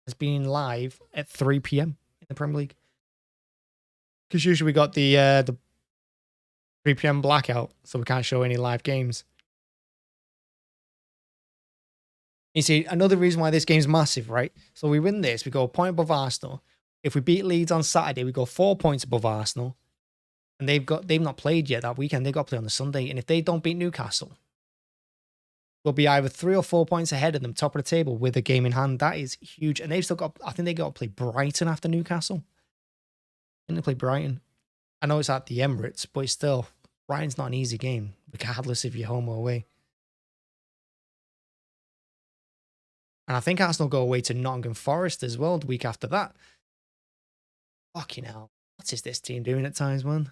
has been live at 3 p.m. in the Premier League. Because usually we got the 3 p.m. blackout, so we can't show any live games. You see, another reason why this game's massive, right? So we win this, we go a point above Arsenal. If we beat Leeds on Saturday, we go 4 points above Arsenal. And they've not played yet that weekend. They've got to play on the Sunday. And if they don't beat Newcastle, we'll be either 3 or 4 points ahead of them, top of the table, with a game in hand. That is huge. And they've still got, I think they got to play Brighton after Newcastle. Didn't they play Brighton? I know it's at the Emirates, but it's still, Brighton's not an easy game, regardless if you're home or away. And I think Arsenal go away to Nottingham Forest as well the week after that. Fucking hell. What is this team doing at times, man?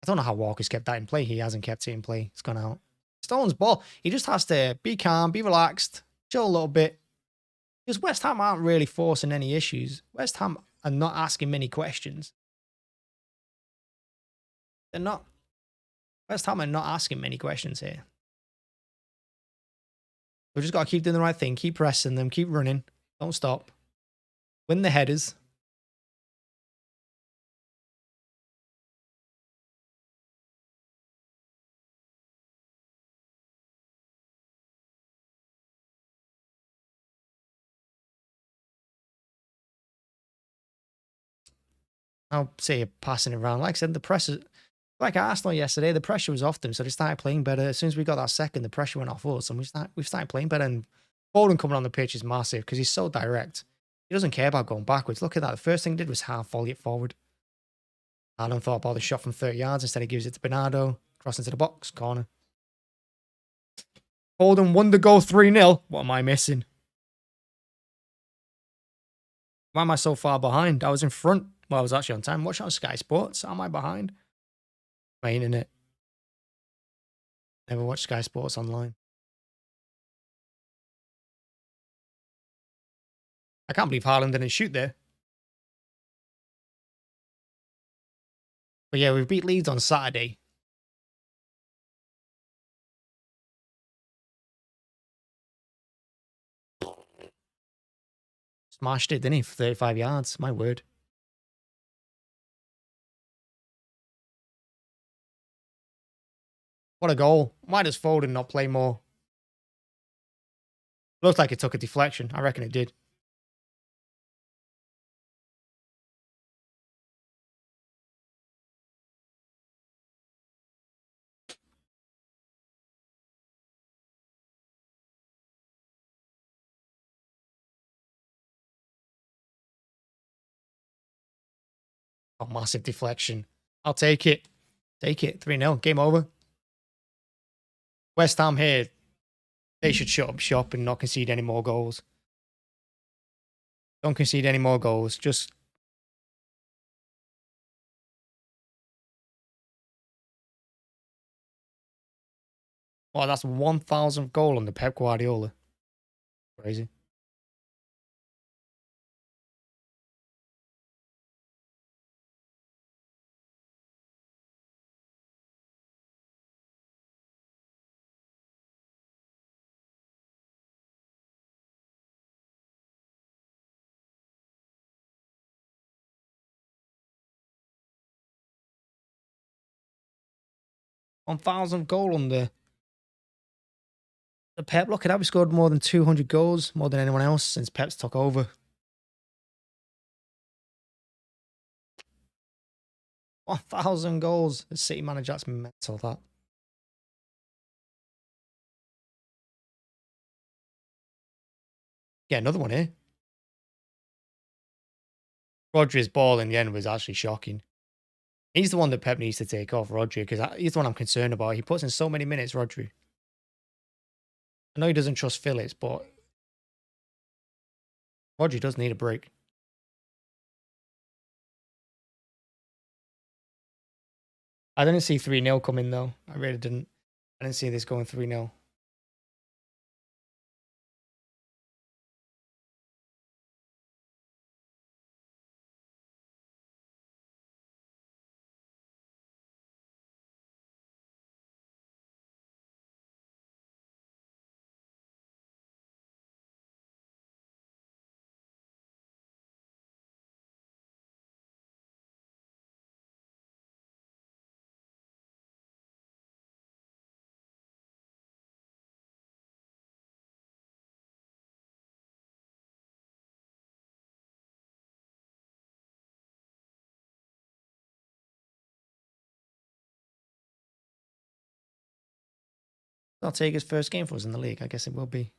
I don't know how Walker's kept that in play. He hasn't kept it in play. It's gone out. Stone's ball. He just has to be calm, be relaxed, chill a little bit. Because West Ham aren't really forcing any issues. West Ham are not asking many questions. They're not. West Ham are not asking many questions here. We've just got to keep doing the right thing. Keep pressing them. Keep running. Don't stop. Win the headers. I'll say you're passing it around. Like I said, the pressure, like Arsenal yesterday, the pressure was off them, so they started playing better. As soon as we got that second, the pressure went off us, and we started playing better. And Foden coming on the pitch is massive because he's so direct. He doesn't care about going backwards. Look at that. The first thing he did was half volley it forward. Haaland thought about the shot from 30 yards. Instead, he gives it to Bernardo. Cross into the box. Corner. Foden won the goal 3-0. What am I missing? Why am I so far behind? I was in front. Well, I was actually on time. Watch on Sky Sports. How am I behind? My internet. Never watch Sky Sports online. I can't believe Haaland didn't shoot there. But yeah, we beat Leeds on Saturday. Smashed it, didn't he, for 35 yards? My word. What a goal. Why does Foden not play more? Looks like it took a deflection. I reckon it did. Oh, massive deflection. I'll take it. Take it. 3-0. Game over. West Ham here. They should shut up shop and not concede any more goals. Don't concede any more goals. Just... Oh, that's 1,000th goal on the Pep Guardiola. Crazy. $1,000th goal on the Pep. Look at that. We scored more than 200 goals, more than anyone else since Pep's took over. 1,000 goals. The City manager, that's mental, that. Yeah, another one here. Rodri's ball in the end was actually shocking. He's the one that Pep needs to take off, Rodri, because he's the one I'm concerned about. He puts in so many minutes, Rodri. I know he doesn't trust Phillips, but Rodri does need a break. I didn't see 3-0 coming, though. I really didn't. I didn't see this going 3-0. Ortega's first game for us in the league. I guess it will be.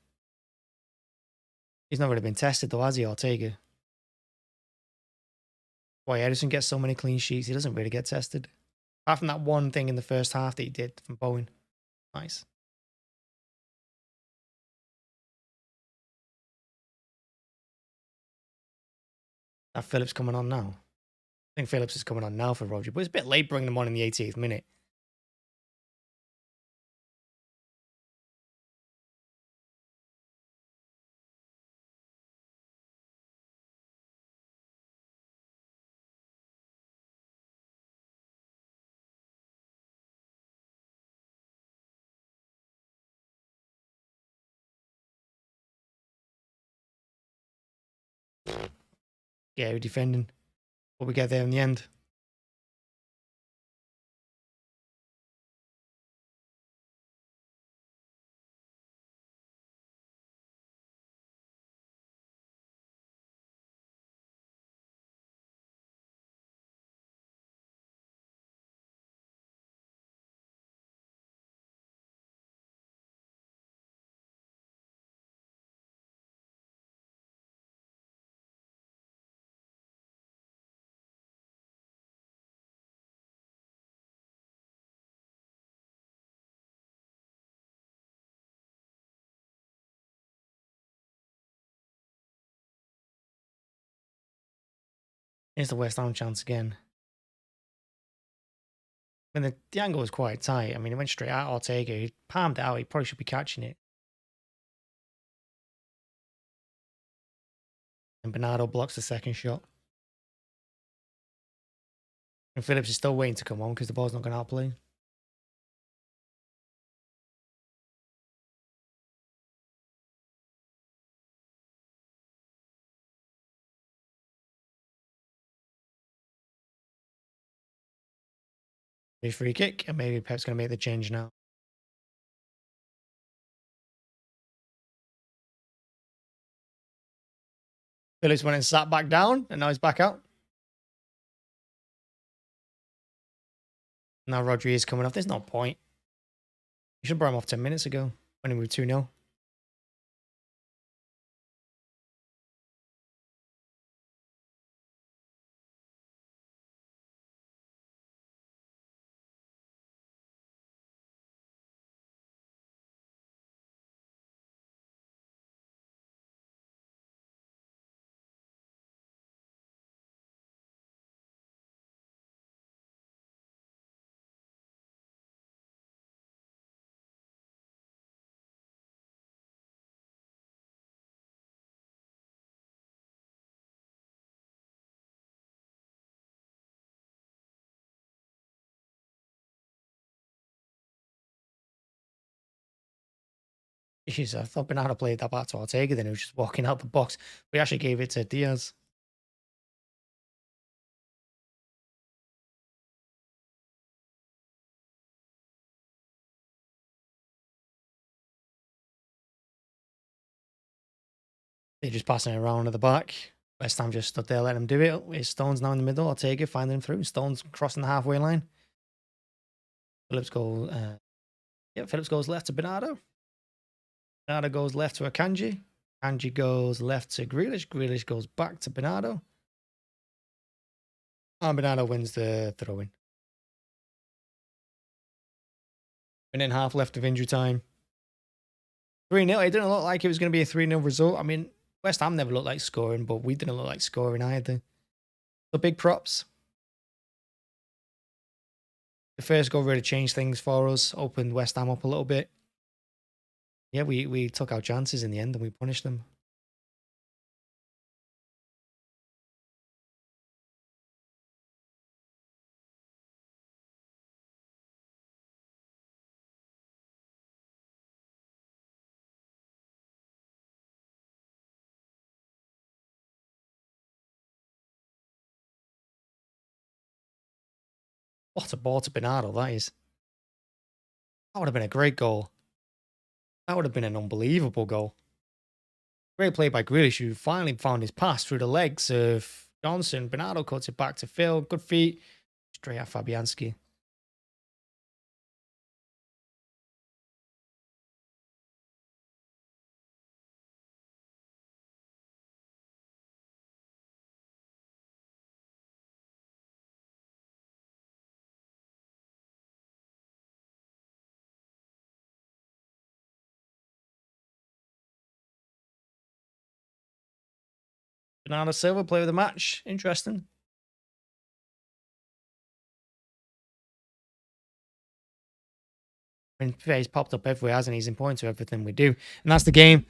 He's not really been tested, though, has he, Ortega? Boy, Ederson gets so many clean sheets. He doesn't really get tested. Apart from that one thing in the first half that he did from Bowen. Nice. That Phillips coming on now. I think Phillips is coming on now for Rodri, but it's a bit late bringing him on in the 88th minute. Yeah, we're defending. But we get there in the end. Here's the West Ham chance again. I mean, the angle was quite tight. I mean, it went straight at Ortega. He palmed it out. He probably should be catching it. And Bernardo blocks the second shot. And Phillips is still waiting to come on because the ball's not going to outplay. A free kick, and maybe Pep's going to make the change now. Phillips went and sat back down, and now he's back out. Now Rodri is coming off. There's no point. You should have brought him off 10 minutes ago when we were 2-0. Jeez, I thought Bernardo played that back to Ortega, then he was just walking out the box. We actually gave it to Diaz. They're just passing it around at the back. West Ham just stood there, letting him do it. It's Stones now in the middle. Ortega finding him through. Stones crossing the halfway line. Phillips goes, Phillips goes left to Bernardo. Bernardo goes left to Akanji. Akanji goes left to Grealish. Grealish goes back to Bernardo. And Bernardo wins the throw-in. And then half left of injury time. 3-0. It didn't look like it was going to be a 3-0 result. I mean, West Ham never looked like scoring, but we didn't look like scoring either. So big props. The first goal really changed things for us, opened West Ham up a little bit. Yeah, we took our chances in the end and we punished them. What a ball to Bernardo, that is. That would have been a great goal. That would have been an unbelievable goal. Great play by Grealish, who finally found his pass through the legs of Johnson. Bernardo cuts it back to Phil. Good feet. Straight at Fabianski. Bernardo Silva, play of the match. Interesting. I mean, he's popped up everywhere, hasn't he? He's important to everything we do. And that's the game.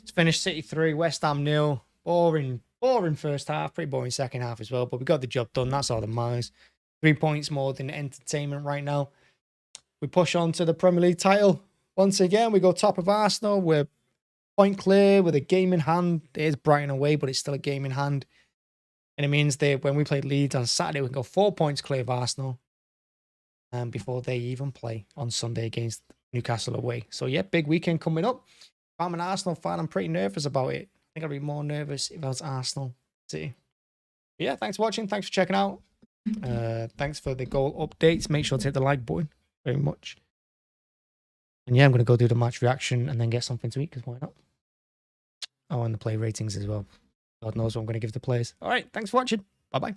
It's finished City 3, West Ham 0. Boring first half, pretty boring second half as well. But we got the job done. That's all that matters. 3 points more than entertainment right now. We push on to the Premier League title. Once again, we go top of Arsenal. We're point clear with a game in hand. There's Brighton away, but it's still a game in hand. And it means that when we play Leeds on Saturday, we can go 4 points clear of Arsenal before they even play on Sunday against Newcastle away. So, yeah, big weekend coming up. If I'm an Arsenal fan, I'm pretty nervous about it. I think I'd be more nervous if I was Arsenal City. But yeah, thanks for watching. Thanks for checking out. Thanks for the goal updates. Make sure to hit the like button very much. And yeah, I'm going to go do the match reaction and then get something to eat, because why not? Oh, and the play ratings as well. God knows what I'm going to give the players. All right, thanks for watching. Bye-bye.